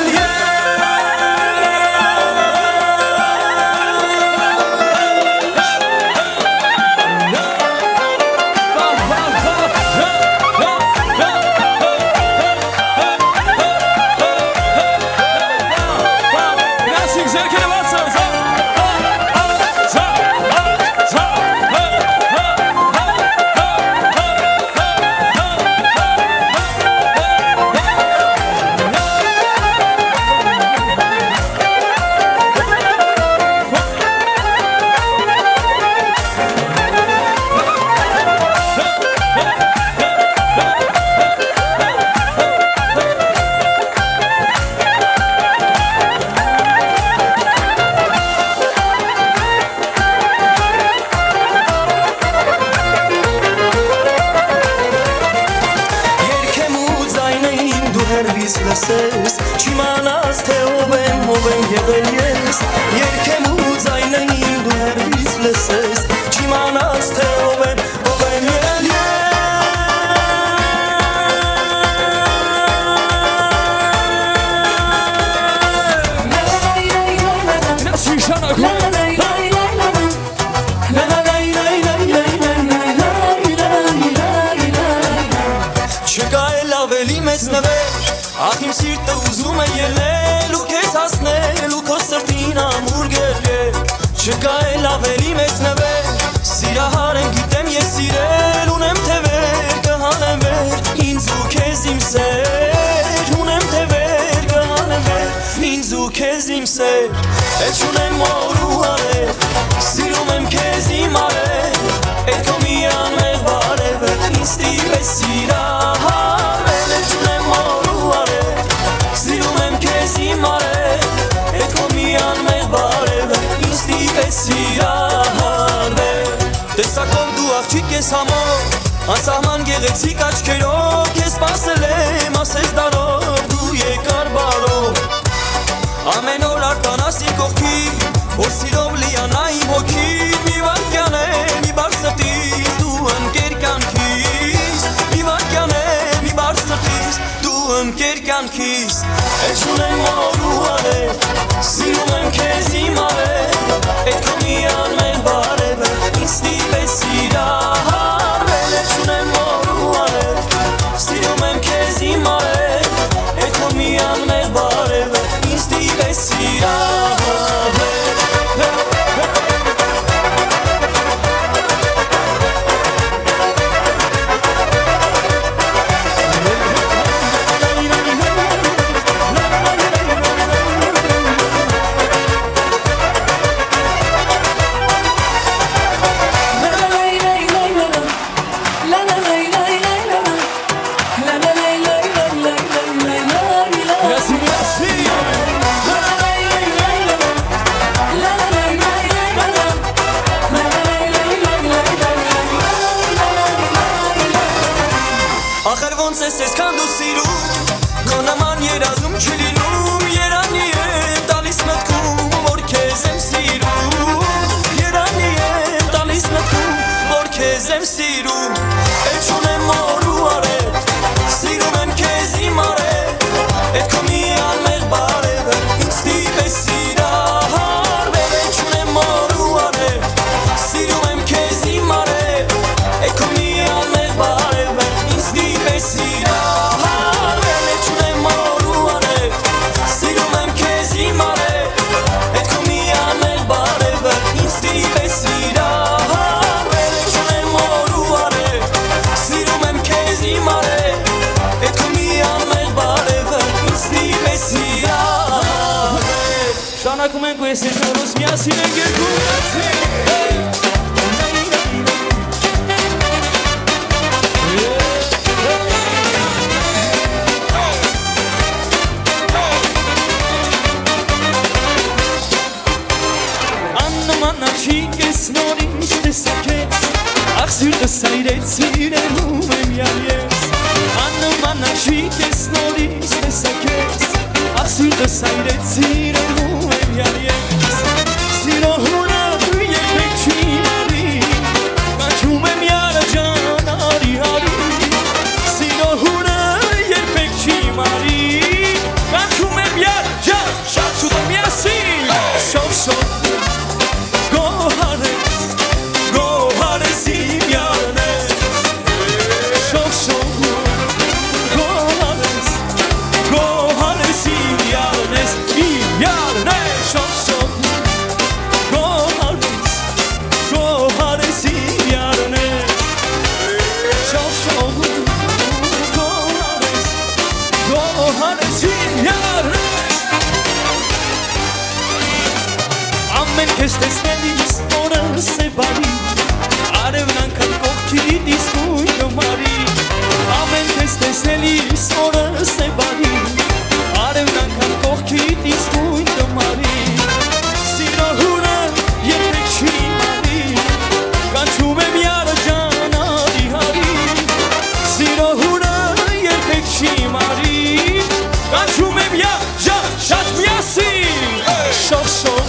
ես լսես Չիմանաս թե ով եմ եղել ես Երգեմ ու ձայնեին դու հերվից լսես Չիմանաս թե ով եմ եղել Չկա էլ ավելի մեծ նվեր Ախ իմ սիրտը ուզում է ելնել ու քեզ հասնել ու քո սրտին ամուր գերել Չկա էլ ավելի մեծ նվեր Սիրահար եմ գիտեմ ես սիրել ունեմ թևեր կհանեմ վեր ինձ ու քեզ իմ սեր ունեմ թևեր կհանեմ վեր ինձ ու քեզ իմ սեր Էլ չունեմ մոր ու արև սիրում եմ քեզ իմ արև Էլ քո միան մեղ բարևը ինձ տիպես սիրահար Էլ չունեմ մոր Սիրում եմ քեզ իմ արև Էդ քո միան մեղ բարևը ինձ տիպես սիրահարվել Տեսակով դու աղջիկ ես համով Անսահման գեղեցիկ աչքերով Քեզ սպասել եմ ասես դարով Դու եկար բարով Ամեն օր արտանաս իմ կողքի Որ սիրով լիանա իմ հոգին Մի վարկյան է մի բար սրտիս Դու ընկեր կյանքիս Մի վարկյան է մի բար սրտիս ընկեր կյանքիս Էլ չունեմ մոր ու արև Սիրում եմ քեզ իմ արև Էդ քո միան մեղ բարևը ինձ տիպես սիրահարվել Էլ չունեմ մոր ու արև Սիրում եմ քեզ իմ արև Էդ քո միան մեղ բարևը ինձ տիպես սիրահարվել Ոնց ես քան դու սիրում Քո նման երազում չլինում Երանի եմ տալիս մտքում Որ քեզ եմ սիրում Երանի եմ տալիս մտքում Որ քեզ եմ սիրում Էլ չունեմ մոր ու Ես ես օրոս միասին ենք երկում Աննմանաչիկ ես նորից տեսակ ես Աղ սիրտը սայրեց սիրելու եմ յալ ես Աննմանաչիկ ես նորից տեսակ ես Աղ սիրտը սայրեց սիրելու եմ յալ ես Սիրո հունը երբեք չի մարի Կանչում եմ յալը ջան արի արի Սիրո հունը երբեք չի մարի Կանչում եմ յալ ջան շատ շուտ եմ յասին Շով շով Քեզ տեսնելիս օրս է բարի Արևն անգամ կողքիդ իսկույն կմարի Ամեն քեզ տեսնելիս օրս է բարի Արևն անգամ կողքիդ իսկույն կմարի Սիրո հունը երբեք չի մարի Կանչում եմ յալը ջան արի հարի Սիրո հունը երբեք չի մարի Կանչում եմ յալ ջան շատ միասին Շող շող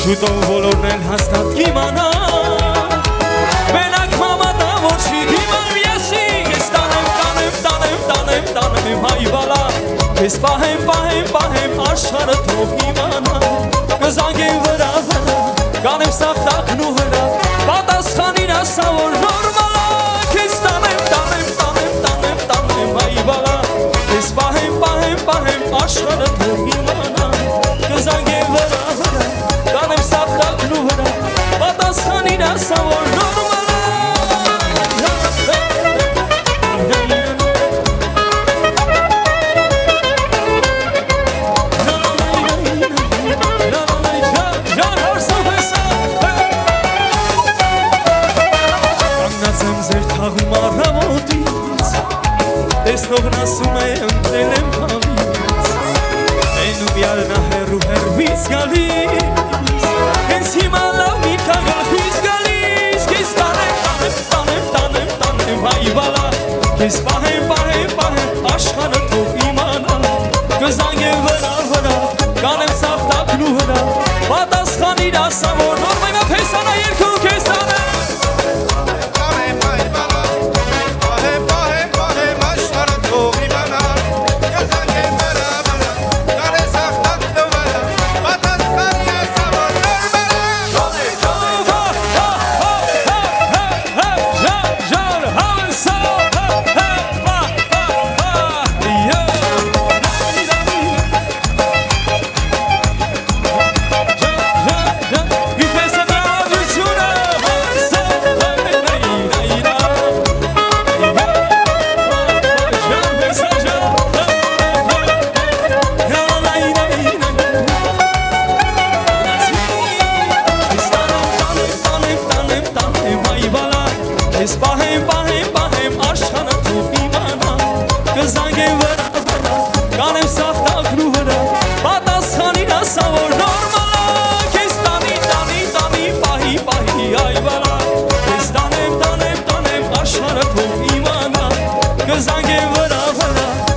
Շուտով բոլորն են հաստատ կիմանա Մենակ մամատա որ չի դիման միասի Ես տանեմ հայ բալա Ես պահեմ աշխարը թող իմանա Կզանգեն վրա կանեմ սաղթակն ու հրա Պատասխանին ասա որ նորմալա Ես տանեմ հայ բալա Ես պահեմ աշխարը թող իմանա Կզանգեն վրա Կանեմ սաղթակն ու հրա Պատասխանին ասա որ նորմալա Տեսնողն ասում է ընտրել եմ հավից Մենու յալնա հեռ գլխից գալիս Հենց հիմա լավ միտքա գլխից գալիս Քեզ տանեմ հայ բալա Քեզ պահեմ աշխարհը թող իմանա Կզանգեմ վրա կանեմ սաղ տակնու վրա Պատասխանիր ասա որ նոր մենա փեսանա երկու քեզ տանեմ Ես պահեմ աշխարհը թող իմանա Կզանգեմ վրա կանեմ սաղ տակնու վրա Պատասխանիր ասա որ նորմալա Քեզ տանի պահի այ վրա Քեզ տանեմ աշխարհը թող իմանա Կզանգեմ վրա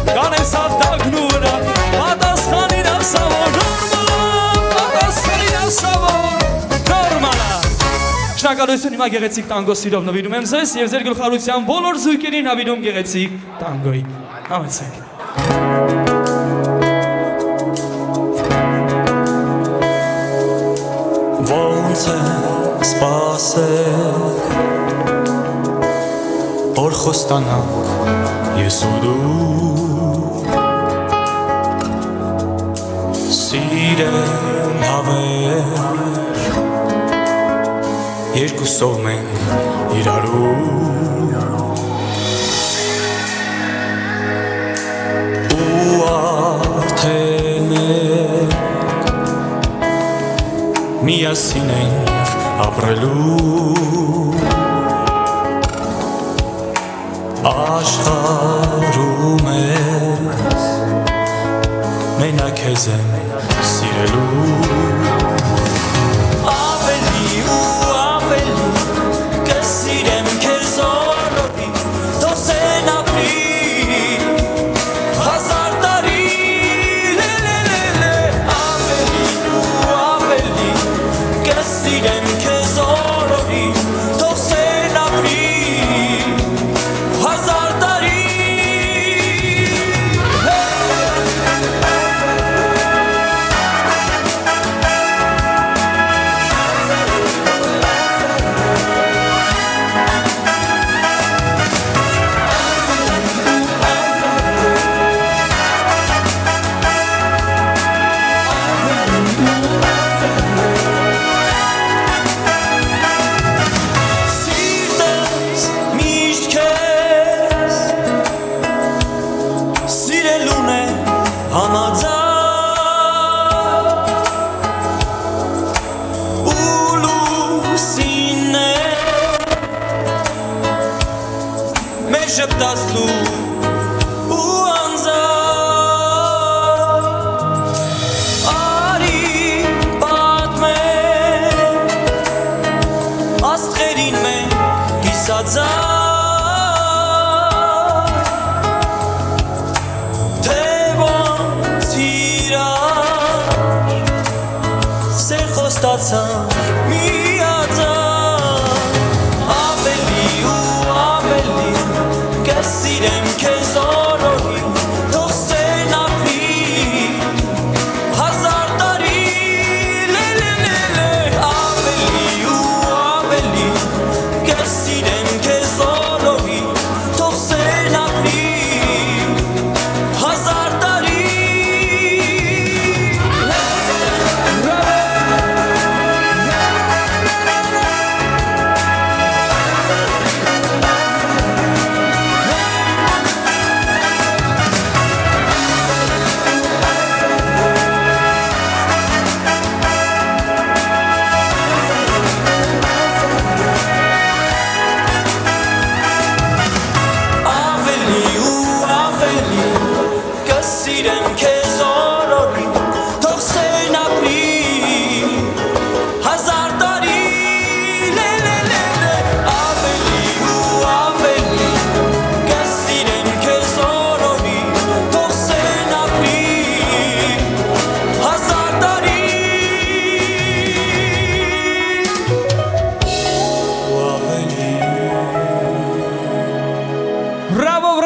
կանեմ սաղ տակնու վրա Պատասխանիր ասա որ նորմալա Շնորհակալություն հիմա գեղեցիկ տանգո սիրով նվիրում եմ ձեզ եւ ձեր գլխարության բոլոր զույգերին հավինում գեղեցիկ տանգոյի։ Համեցեք։ Ոնց է սպասել որ խոստանանք ես ու դու Սիրել հավեր Երկուսով մենք իրարու ու արդեն միասին ենք ապրելու աշխարհում ես մենակ քեզ եմ սիրելու Կսիրեմ քեզ օրորի Թոսեն ապրի Հազար տարի Ավելի ու ավելի Կսիրեմ քեզ օրորի Թոսեն ապրի Հազար տարի Շպտաց դու ու անձար Արի պատմենք աստղերին մենք կիսածար Թե ոնց իրար սեր խոստացանք միածար Ավելի ու ավելի Կսիրեմ քեզ օրորի Թոսեն ապրի Հազար տարի Ավելի ու ավելի Կսիրեմ քեզ օրորի Թոսեն ապրի Հազար տարի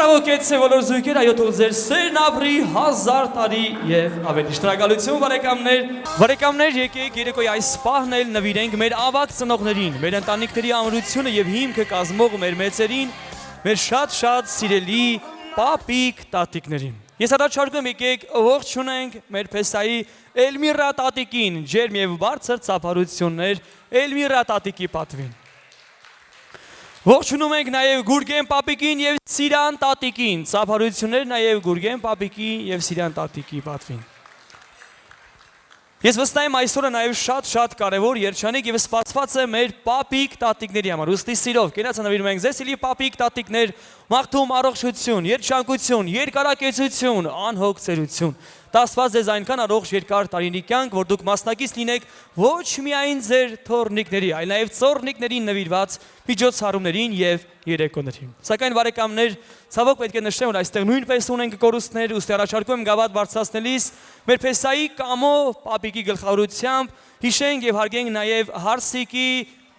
Bravo, կեցե բոլոր զույգեր, այո թող ձեր սերն ապրի 1000 տարի եւ ավելի։ Շնորհակալություն բարեկամներ, եկեք երեկոյի այս պահն էլ նվիրենք մեր ավագ ծնողներին, մեր ընտանիքների ամրությունը եւ հիմքը կազմող մեր մեծերին, մեր շատ սիրելի պապիկ տատիկներին։ Ես առաջարկում եկեք ողջունենք մեր Փեսայի Էլմիրա տատիկին, ջերմ եւ բարձր ծափարություններ Էլմիրա տատիկի պատվին։ Ողջունում ենք նաև Գուրգեն պապիկին եւ Սիրան տատիկին, ծափարություններ նաև Գուրգեն պապիկի եւ Սիրան տատիկի պատվին։ Ես վստահ եմ այսօրը նաև շատ կարևոր երջանիկ եւ սպասված է մեր պապիկ տատիկների համար։ Ուստի սիրով կենաց նվիրում ենք ձեզ, սիրելի պապիկ տատիկներ, մաղթում առողջություն, երջանկություն, երկարակեցություն, անհոգցերություն։ Տասված ձեզ այնքան առողջ երկար տարիների կյանք, որ դուք մասնակից լինեք ոչ միայն ձեր թոռնիկների, այլ նաև ծոռնիկներին նվիրված միջոցառումներին եւ երեկոներին։ Սակայն բարեկամներ, ցավոք պետք է նշեմ, որ այստեղ նույնպես ունենք կորուստներ, ուստի առաջարկում եմ գավաթ բարձրացնելիս մեր Փեսայի Կամո պապիկի գլխավորությամբ հիշենք եւ հարգենք նաև Հարսիկի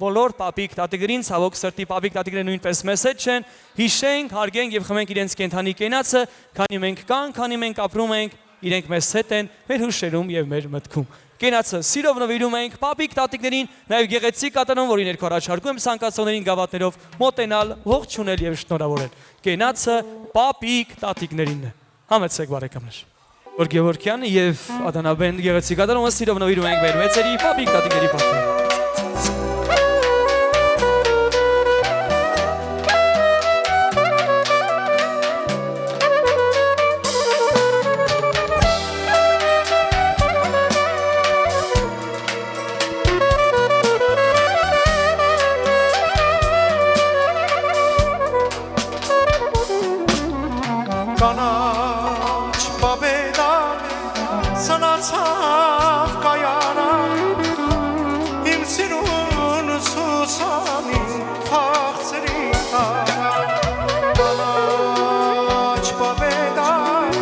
բոլոր պապիկ տատիկներին, ցավոք սրտի պապիկ տատիկները նույնպես մեծ չեն, հիշենք, հարգենք եւ խմենք իրենց կենթանի կենացը, քանի մենք կան, քանի մենք ապրում ենք, իրենք մեզ հետ են մեր հուշերում եւ մեր մտքում։ Կենացը սիրով նվիրում ենք պապիկ տատիկներին, նաեւ գեղեցիկ կատարում, որի ներքո առաջարկում եմ ցանկացողներին գավաթներով մոտենալ, ողջունել եւ շնորհավորել։ Կենացը պապիկ տատիկներին է։ Համեցեք բարեկամներ։ Որ Գևորգյանը եւ Ադանաբեն գեղեցիկ կատարումը սիրով նվիրում ենք մեր մեծերի պապիկ տատիկների պատվին։ Կանաչ բաբեդան սնացավ կայանը իմ սիրուն սուսանին խաղցրի Կանաչ բաբեդան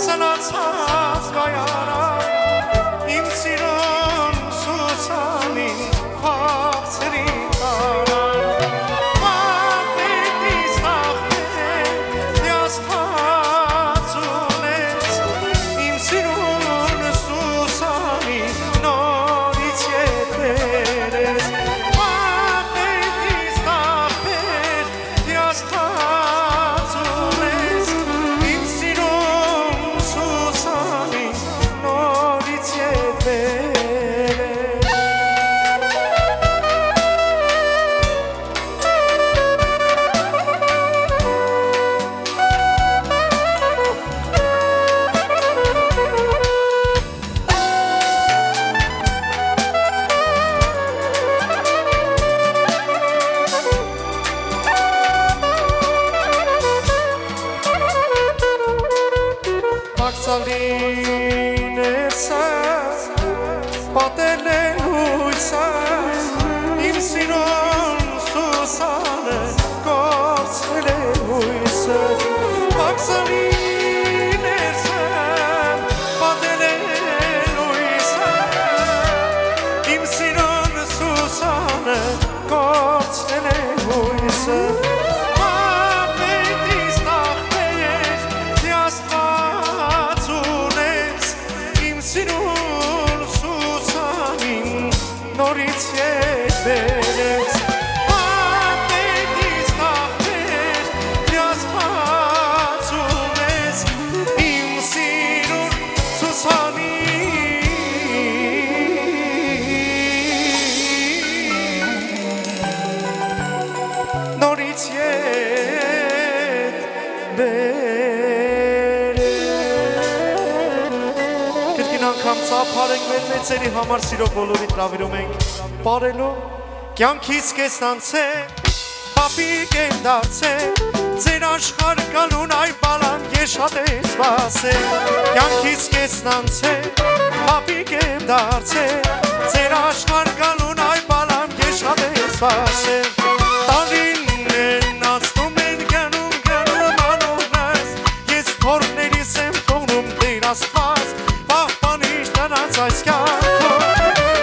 սնացավ կայանը իմ սիրուն սուսանին խաղցրի Ծափարենք մեր մեծերի համար սիրով բոլորին նվիրում ենք բարելու կյանքից կեսնանցե պապիկ եմ դարձե ձեր աշխարհ գալուն այ բալան ես շատ եմ սպասել կյանքից կեսնանցե պապիկ եմ դարձե ձեր աշխարհ գալուն այ բալան ես շատ եմ սպասել տարիներն անցնում են գնում անունս ես թորներիս եմ թողնում դեր աստված այս կյանքում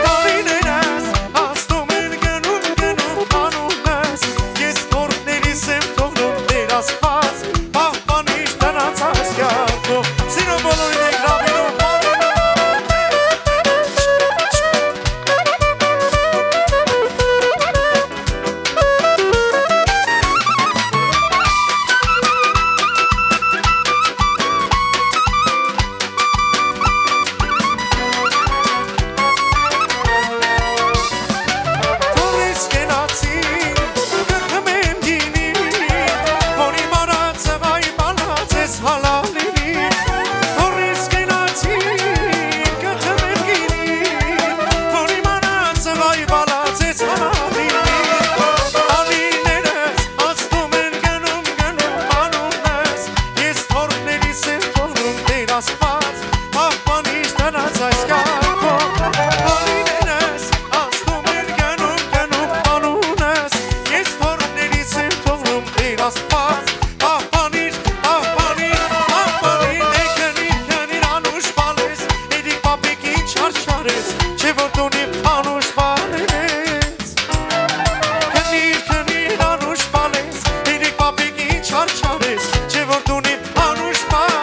տարիներս անցնում են գնում անունս ես թորներիս եմ թողնում դեր աստված Տեր Աստված Ահպանիր, ահպանիր, ահպանիր Էքնիր անուշ բալես Էդիկ պապիկ ինչ հարշարես Չէ որ տունիմ անուշ բալես Քնիր անուշ բալես Էդիկ պապիկ ինչ հարշարես Չէ որ տունիմ անուշ բալես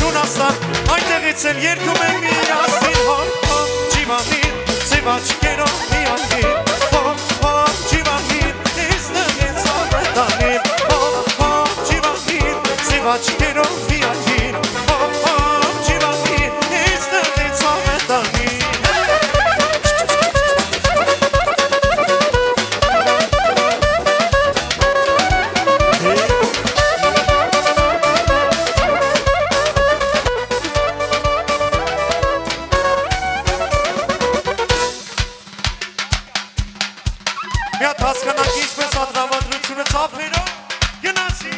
Այնտեղից էլ երկում են միասին Հոմ, ջիվանիր, ծիվաչկերով միանիր Հոմ, ջիվանիր, իստեղից ավետանիր Հոմ, ջիվանիր, ծիվաչկերով միանիր Հոմ, ջիվանիր, իստեղից ավետանիր Միատ հասկանանք ինչպես ադրավադրությունը ծափերով գնացի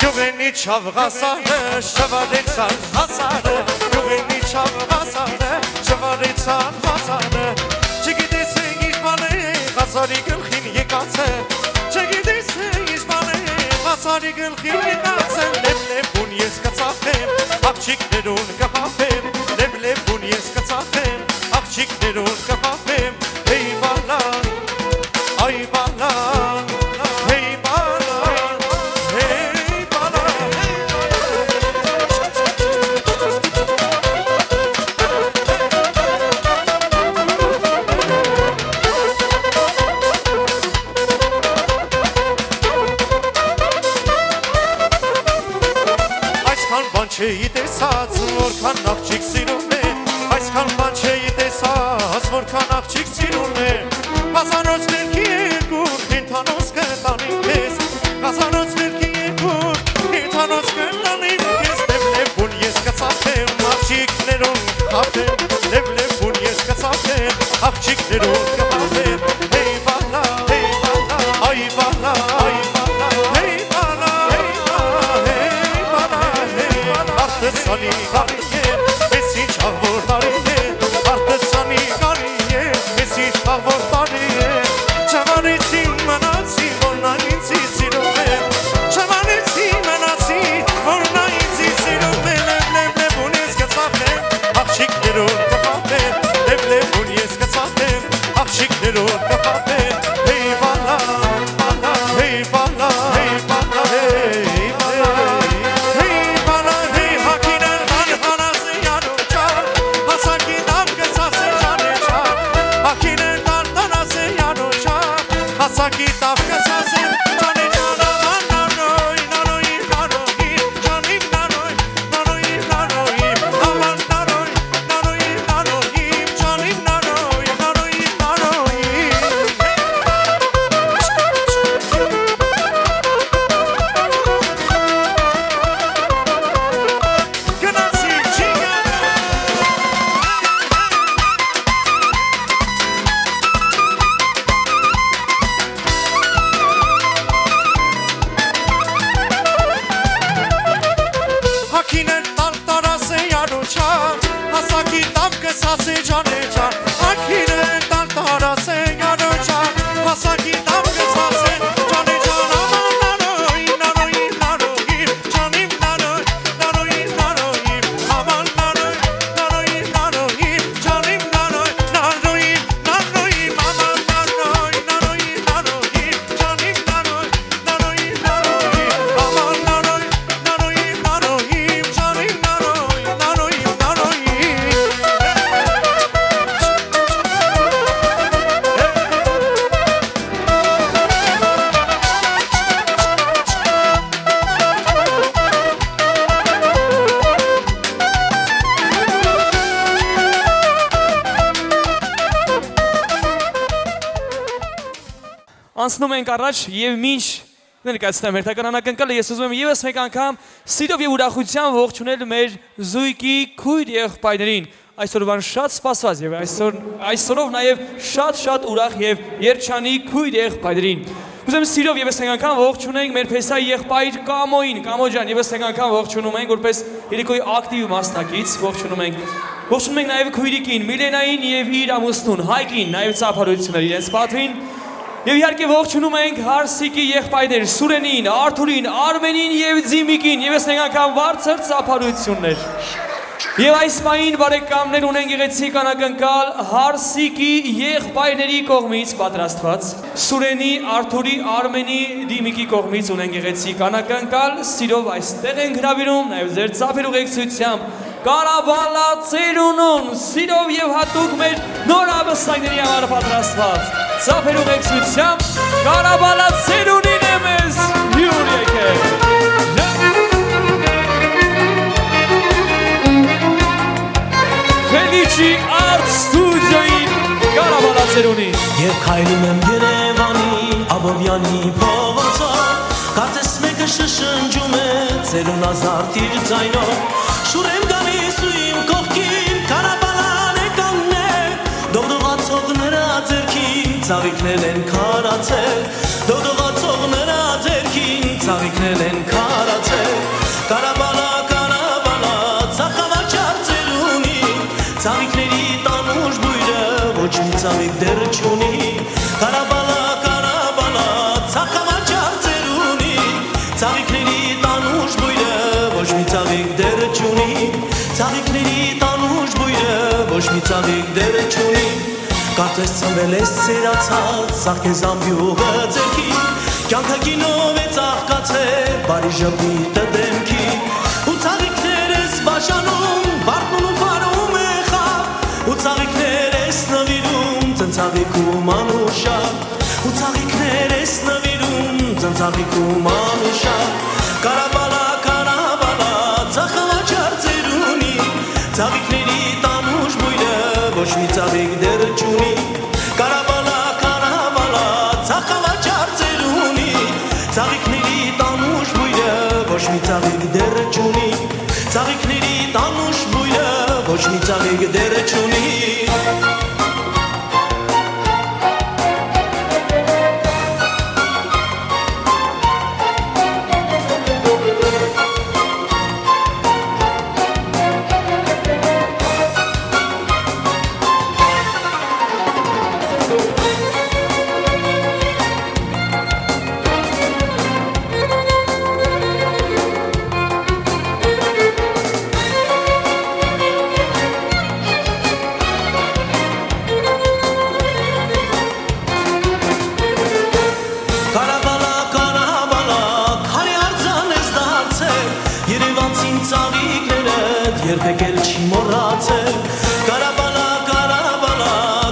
Գյուղենի չավղասարը շվարեցան հասարը Գյուղենի չավղասարը շվարեցան հասարը Չգիտես է ինչ բան է Ղասարի գլխին եկած է Չգիտես է ինչ բան է Ղասարի գլխին եկած է Լեբ-լեբուն ես կծախեմ Աղջիկներուն կխապեմ Լեբ-լեբուն ես կծախեմ Աղջիկներուն կխապեմ Հեյ բալան, այ բալան Հեյ բալան, հեյ բալան Այսքան բան չէի տեսած, որքան աղջիկ սիրում է Այսքան բան չէի տեսած, որքան աղջիկ սիրում է Հազանոց ներքի երկուր, ինթանոց կտանին քեզ Հազանոց ներքի երկուր հասակի տավ կսասի ջանեջան ակին է տան տարասե յանոջան հասակի տավ կսասի ջանեջան աման նարոյ նարոյ նարոյ ջանիմ նարոյ նարոյ նարոյ աման նարոյ նարոյ նարոյ ջանիմ նարոյ նարոյ նարոյ աման նարոյ նարոյ նարոյ ջանիմ նարոյ նարոյ նարոյ աման նարոյ նարոյ նարոյ ջանիմ նարոյ նարոյ նարոյ Անցնում ենք առաջ եւ մինչ ներկայացնեմ հերթական անակնկալը ես ուզում եմ եւս մեկ անգամ սիրով եւ ուրախությամբ ողջունել մեր զույգի քույր եղբայրներին այսօրվան շատ սպասված եւ այսօրով նաեւ շատ ուրախ եւ երջանի քույր եղբայրներին ուզում եմ սիրով եւս մեկ անգամ ողջունենք մեր փեսայի եղբայր Կամոին Կամո ջան եւս մեկ անգամ ողջունում ենք որպես երեկոյի ակտիվ մասնակից ողջունում ենք նաեւ քույրիկին Միլենային եւ իր ամուսնուն Հայկին նաեւ ծափարություններ իրենց պատվին Եվ իհարկե ողջունում ենք Հարսիկի եղբայրներ Սուրենին, Արթուրին, Արմենին եւ Ձիմիկին եւս մեկ անգամ բարձր ծափարություններ։ Եվ այս պահին բարեկամներ ունենք գեղեցիկ անակնկալ Հարսիկի եղբայրների կողմից պատրաստված Սուրենի, Արթուրի, Արմենի, Դիմիկի կողմից ունենք գեղեցիկ անակնկալ սիրով այստեղ ենք հրավիրում նաեւ ձեր ծափեր ուղեկցությամբ Կարաբալա ծերունուն սիրով եւ հատուկ մեր նոր ամսայների համար պատրաստված ծափեր ուղեկցությամբ Կարաբալա ծերունին է մեզ հյուր եկել Ֆելիչի արտ ստուդիոյին Կարաբալա ծերունին Եվ քայլում եմ Երևանի Աբովյանի փողոցով Կարծես մեկը շշնջում է ծերուն ազարտ իր ձայնով Շուր եմ գալիս ու իմ կողքին Կարաբալան է կանգնել Դողդողացող նրա ձեռքին Ծաղիկներ են քարացել Դողդողացող նրա ձեռքին Ծաղիկներ են քարացել Կարաբալա, Կարաբալա Ծաղկավաճառ ծերունի Ծաղիկների տանուշ բույրը Ոչ մի ծաղիկ դեռ չունի Կարաբալա, Կարաբալա Ծաղկավաճառ ծերունի Ծաղիկների տանուշ բույրը Ոչ մի ծաղիկ դեռ չունի Ծաղիկների տանուշ բույրը Ոչ մի ծաղիկ դեռ չունի Կարծես ծնվել ես սերացած Սաղկեզ ամբյուղը ձերքի Կյանքը կինով է ծաղկացել Բարի ժպիտը դեմքի Ու ծաղիկներ ես բաժանում Բարդնում ու վարում է խավ Ու ծաղիկներ ես նվիրում Ծնծաղիկ ու մանուշա Ու ծաղիկներ ես նվիրում Ծնծաղիկ ու մանուշա Կարաբալա, Կարաբալա Ծաղկավաճառ ծերունի Ծաղիկների տանուշ բույրը Ոչ մի ծաղիկ դեռ չունի Կարաբալա, Կարաբալա Ծաղկավաճառ ծերունի Ծաղիկների տանուշ բույրը Ոչ մի ծաղիկ դեռ չունի Ծաղիկների տանուշ բույրը Ոչ մի ծաղիկ դեռ չունի երբեք էլ չի մոռացել Կարաբալա, Կարաբալա,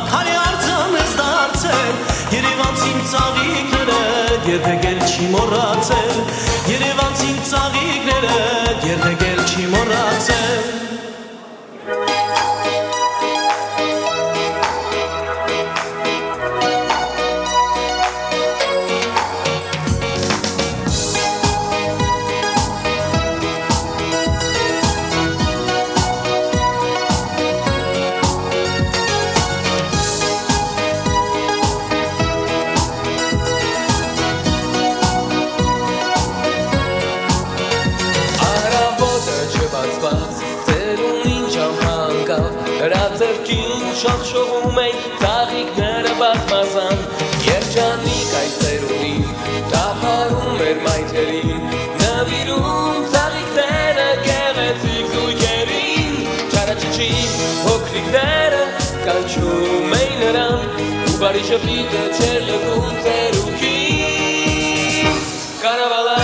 քարի արձան ես դարձել Երևանցին ծաղիկները երբեք էլ չի մոռացել Երևանցին ծաղիկները երբեք էլ չի մոռացել շախշողում էի ծաղիկները բազմազան Երջանիկ այդ ծերունին տափարում էր մայթերին Նվիրում ծաղիկները գեղեցիկ զույգերին Չարաչիչի հոքրիկները կանչում էի նրան Ու բարի շփիտը չեր լքում ծերուկին Կարավալա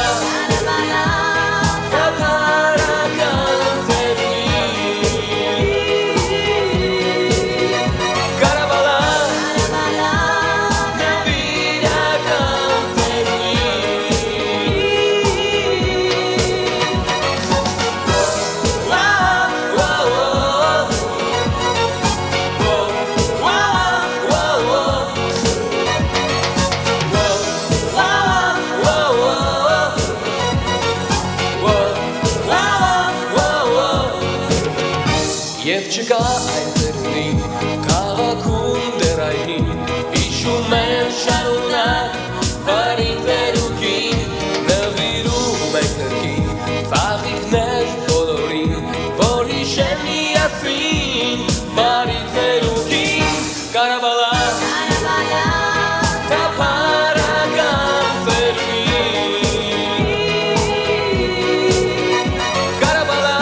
Եվ չկա այն ծերունին, քաղաքում դեռ այհին Հիշում են շարունակ, բարի ծերուկին Նվիրում ենք կրկին, ծաղիկներ բոլորին Որ հիշեն միասին, բարի ծերուկին Կարավալա տափարական ծերունին Կարավալա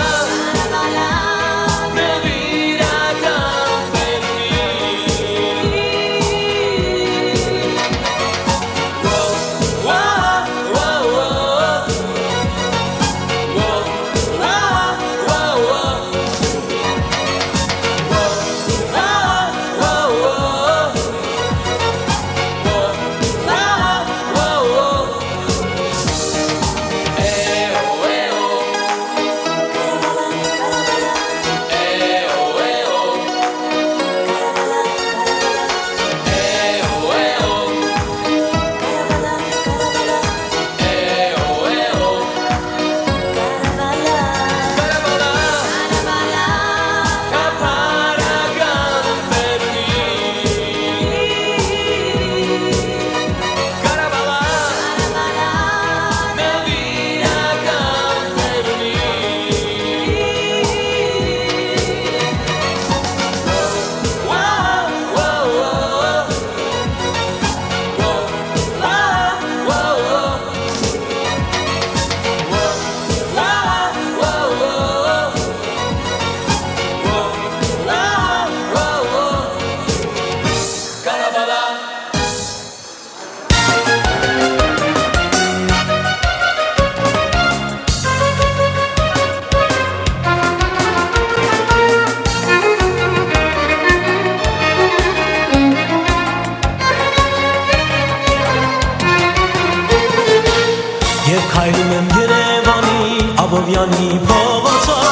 Եվ քայլում եմ Երևանի Աբովյանի փողոցով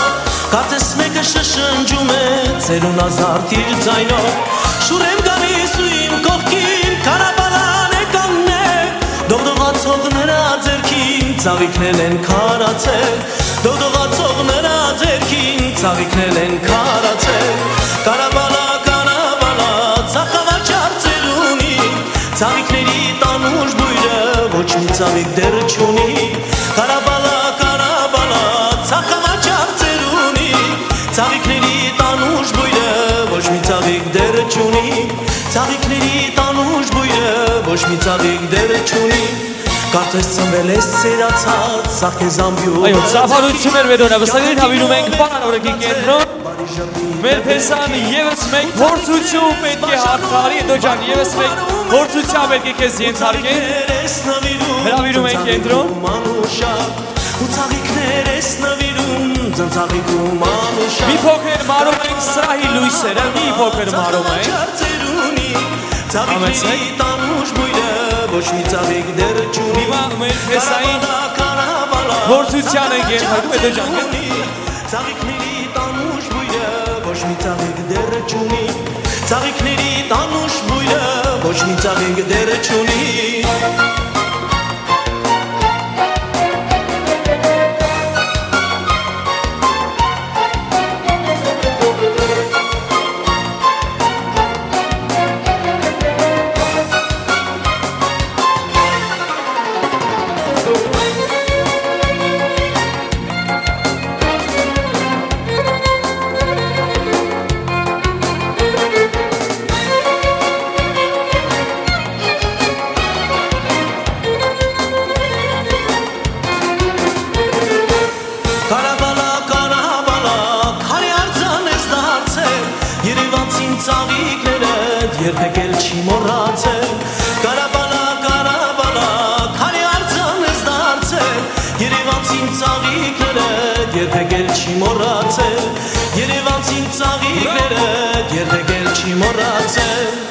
Կարծես մեկը շշնջում է ծերունազարդ իր ձայնով Շուր եմ գալիս ու իմ կողքին Կարավալան է կանգնել Դողդողացող նրա ձեռքին ծաղիկներ են քարացել Դողդողացող նրա ձեռքին ծաղիկներ են քարացել Կարավալա, կարավալա, ծաղկավաճառ ծերունի Ծաղիկների տանուշ բույրը ոչ մի ծաղիկ դեռ չունի Կարավալա, կարավալա, ծաղկավաճառ ծերունի Ծաղիկների տանուշ բույրը ոչ մի ծաղիկ դեռ չունի Ծաղիկների տանուշ բույրը ոչ մի ծաղիկ դեռ չունի Կարծես ծնվել ես սերացած, սաղ ես ամբյուր Այո, ծափարություններ վերոնը, վստակին հավիրում ենք պան օրեկի կենտրոն Մեր փեսան եվս մեկ փորձություն պետք է հարթարի, հետո ջան, եվս մեկ փորձության պետք է քեզ ենթարկեն Հրավիրում ենք կենտրոն Ու ծաղիկներ ես նվիրում, ծաղիկում անուշա Մի փոքր մարում ենք սրահի լույսերը, մի փոքր մարում ենք Ծաղիկների տանուշ բույրը ոչ մի ծաղիկ դեռ չունի Հիմա մեր փեսային փորձության ենք ենթարկում, հետո ջան Ծաղիկների տանուշ բույրը ոչ մի ծաղիկ դեռ չունի Ծաղիկների տանուշ բույրը ոչ մի ծաղիկ դեռ չունի Կարաբալա, կարաբալա, քանի արձան ես դարձել Երևանցին ծաղիկները երբեք էլ չի մոռացել Կարաբալա, կարաբալա, քանի արձան ես դարձել Երևանցին ծաղիկները երբեք էլ չի մոռացել Երևանցին ծաղիկները երբեք էլ չի մոռացել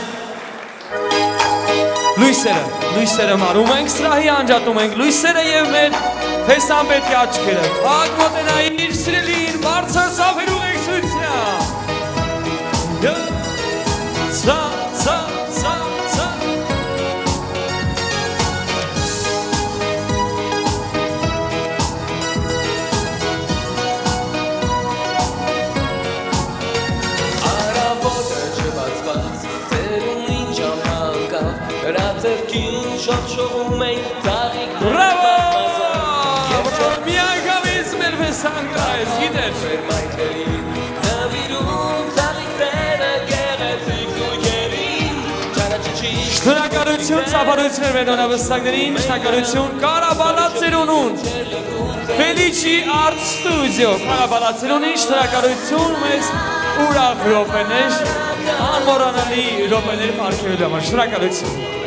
Լույսերը մարում ենք, սրահի անջատում ենք լույսերը և մեր Թեսան պետք է աչքերը Ակ մոտենային սրելին բարձր սավեր ուղեկցության Շողշողում ենք ծաղիկ Բրավո! Միանգամից մեր վեսան գրայես, գիտեր Նվիրում ծաղիկները գեղեցիկ զույգերին Շնորհակալություն ծափարություններ մեր նոնավստակներին Շնորհակալություն Կարաբալացերունուն Ֆելիչի Արտ Ստուդիո Կարաբալացերունին շնորհակալություն մեզ ուրախ րոպեներ Անմոռանալի րոպեներ պարգևելու համար Շնորհակալություն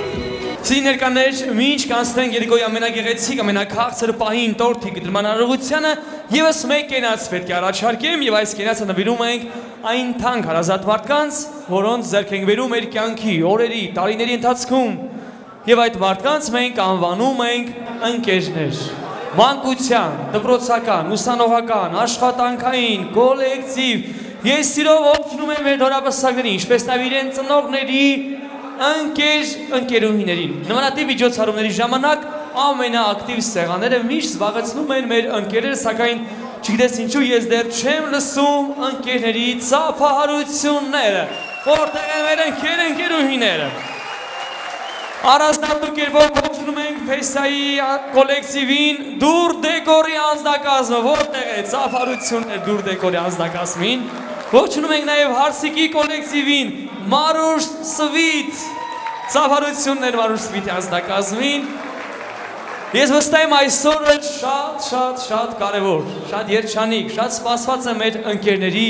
Սիրներկաներ, մինչ կանցնենք երեկոյի ամենագեղեցիկ, ամենաքաղցր պահին տորթի գտրման արարողությանը ևս մեկ կենաց պետք է առաջարկեմ և այս կենացը նվիրում ենք այն թանկ հարազատ մարդկանց, որոնց ձեռք ենք բերում մեր կյանքի, օրերի, տարիների ընթացքում և այդ մարդկանց մենք անվանում ենք ընկերներ։ Մանկության, դպրոցական, ուսանողական, աշխատանքային, կոլեկտիվ, ես սիրով ողջունում եմ մեր նորապսակներին, ինչպես նաև իրենց ծնողների ընկերուհիներին։ Նմանատիպ միջոցառումների ժամանակ ամենաակտիվ սեղանները միշտ զբաղեցնում են մեր ընկերները, սակայն չգիտես ինչու ես դեռ չեմ լսում ընկերների ծափահարությունները, որտեղ են մեր ընկերուհիները։ Առանձնատու կերպով ողջունում ենք Ֆեսայի կոլեկտիվին Դուր դեկորի անձնակազմը, որտեղ է ծափահարություններ Դուր դեկորի անձնակազմին։ Ողջունում ենք նաև Հարսիկի կոլեկտիվին Մարուշ Սվիտ, ծափահարություններ Մարուշ Սվիտի անձնակազմին։ Ես վստահ եմ այսօրը շատ կարևոր, շատ երջանիկ, շատ սպասված է մեր ընկերների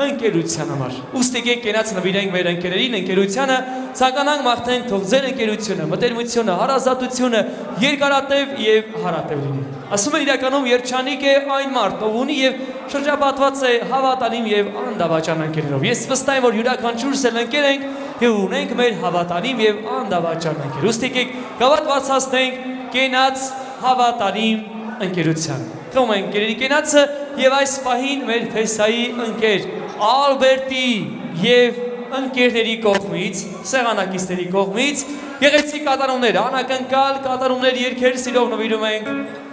ընկերության համար։ Ուստի եկեք կենաց նվիրենք մեր ընկերներին, ընկերությանը, ցանկանանք մաղթենք թող ձեր ընկերությունը, մտերմությունը, հարազատությունը երկարատև եւ հարատև լինի։ Ասում են իրականում երջանիկ է այն մարդ, ով ունի եւ շրջապատված է հավատարիմ եւ անդավաճան ընկերներով։ Ես վստահ եմ, որ յուրաքանչյուրս էլ ընկեր ենք եւ ունենք մեր հավատարիմ եւ անդավաճան ընկեր։ Ուստի եկեք գավաթ բացացնենք կենաց հավատարիմ ընկերության։ Թվում ենք ընկերերի կենացը եւ այս պահին մեր Ֆեսայի ընկեր Ալբերտի եւ ընկերների կողմից, սեղանակիցների կողմից գեղեցիկ կատարումներ, անակնկալ կատարումներ երգեր սիրով նվիրում ենք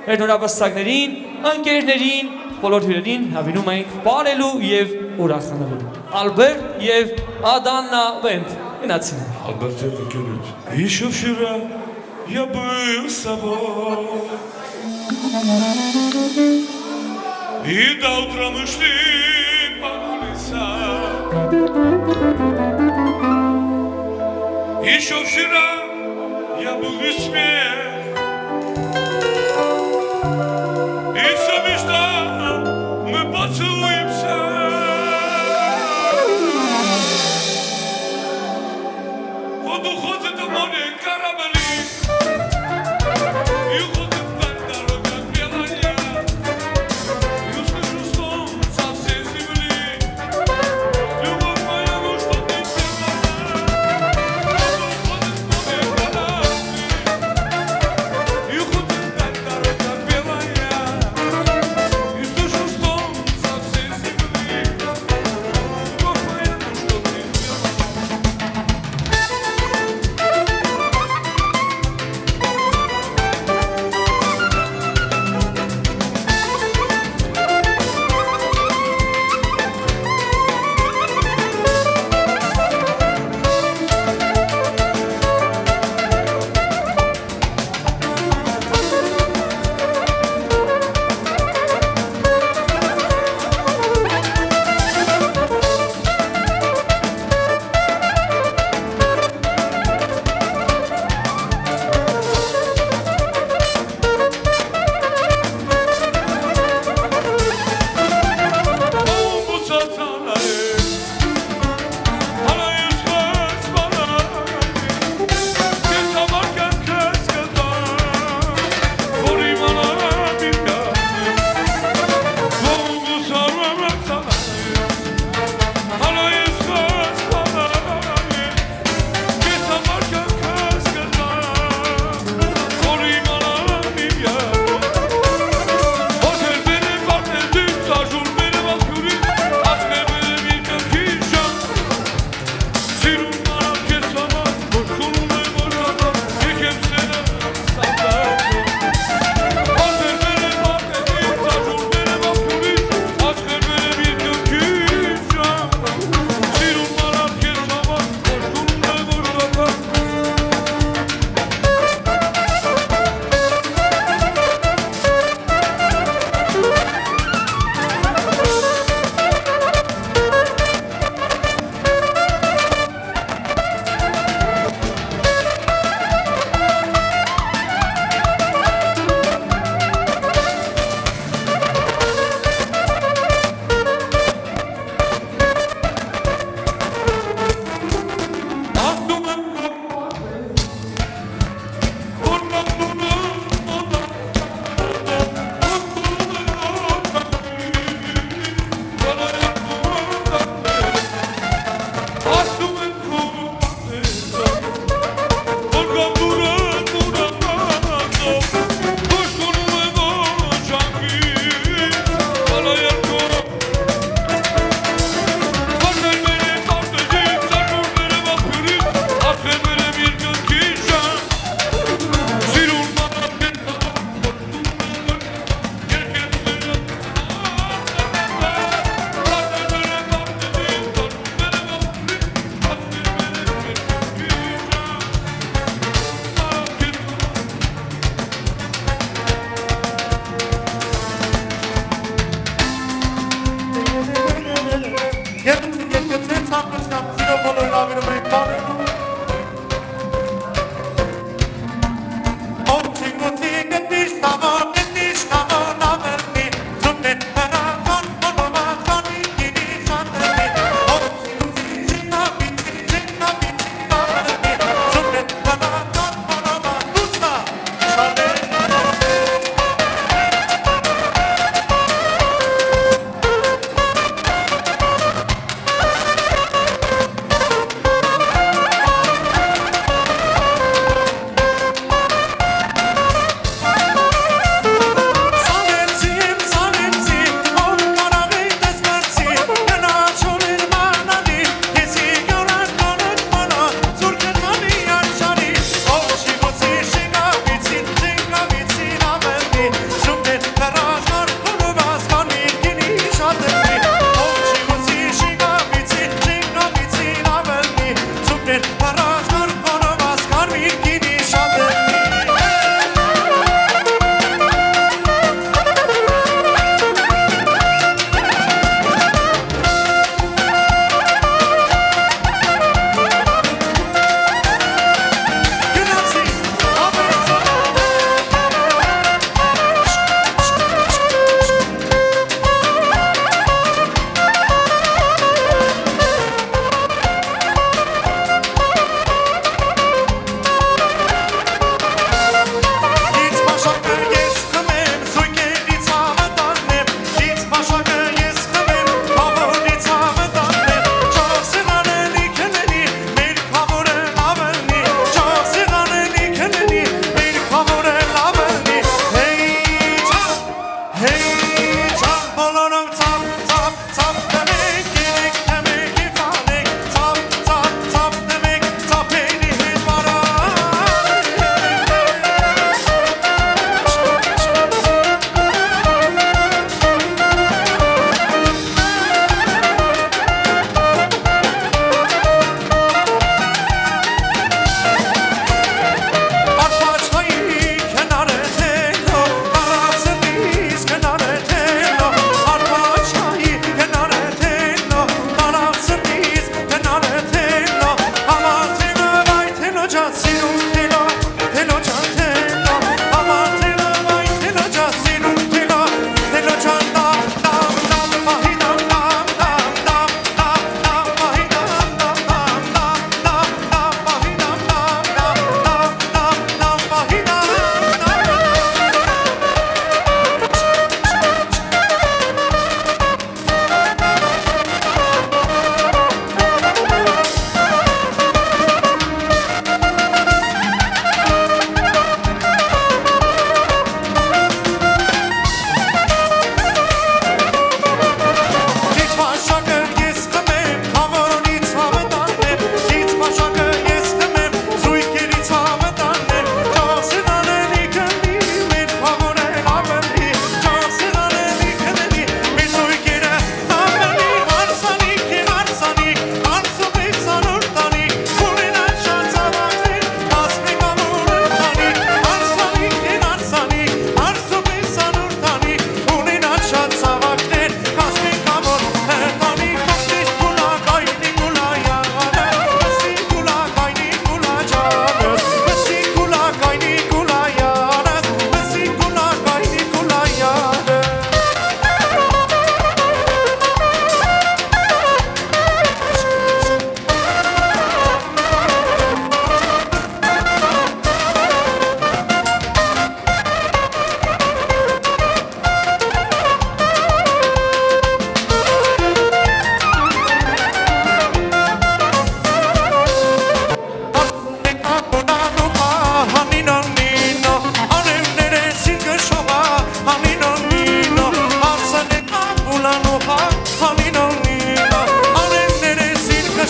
մեր նորապսակներին, ընկերներին, բոլոր հյուրերին հավինում ենք բարելու եւ ուրախանալու։ Ալբերտ եւ Ադաննա Բենդ գնացին։ Ալբերտ եւ ընկերոջ։ Հիշով շուրա Я был с собой И до утра мы шли по улицам Еще вчера я был без смех И все мечтал, мы поцелуемся Вот уходит в море корабли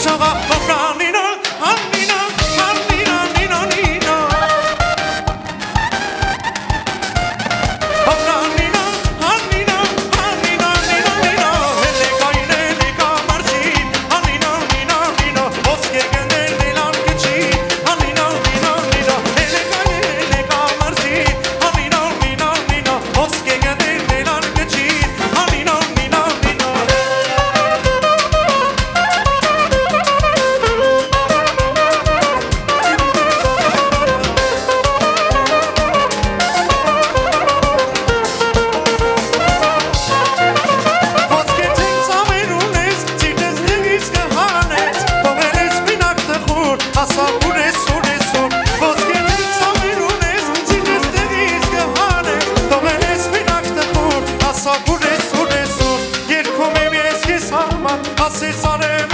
շողա հոկանինա անինա անինա նինա նինա հոկանինա անինա անինա նինա նինա հելեկային հելեկա մարզին անինա նինա նինա ոսկե գնդեր դելան կչի անինա նինա նինա հելեկային հելեկա մարզին անինա նինա նինա ոսկե գնդեր դելան կչի անինա նինա նինա Ոսկե ցամեր ունես, ծիրտես դեղից կհանես, թողել ես մինակ տխուր, ասա ուր ես ուր ես ուր Ոսկե ցամեր ունես, ծիրտես դեղից կհանես, թողել ես մինակ տխուր, ասա ուր ես ուր ես ուր Երգում եմ ես համար, ասես արև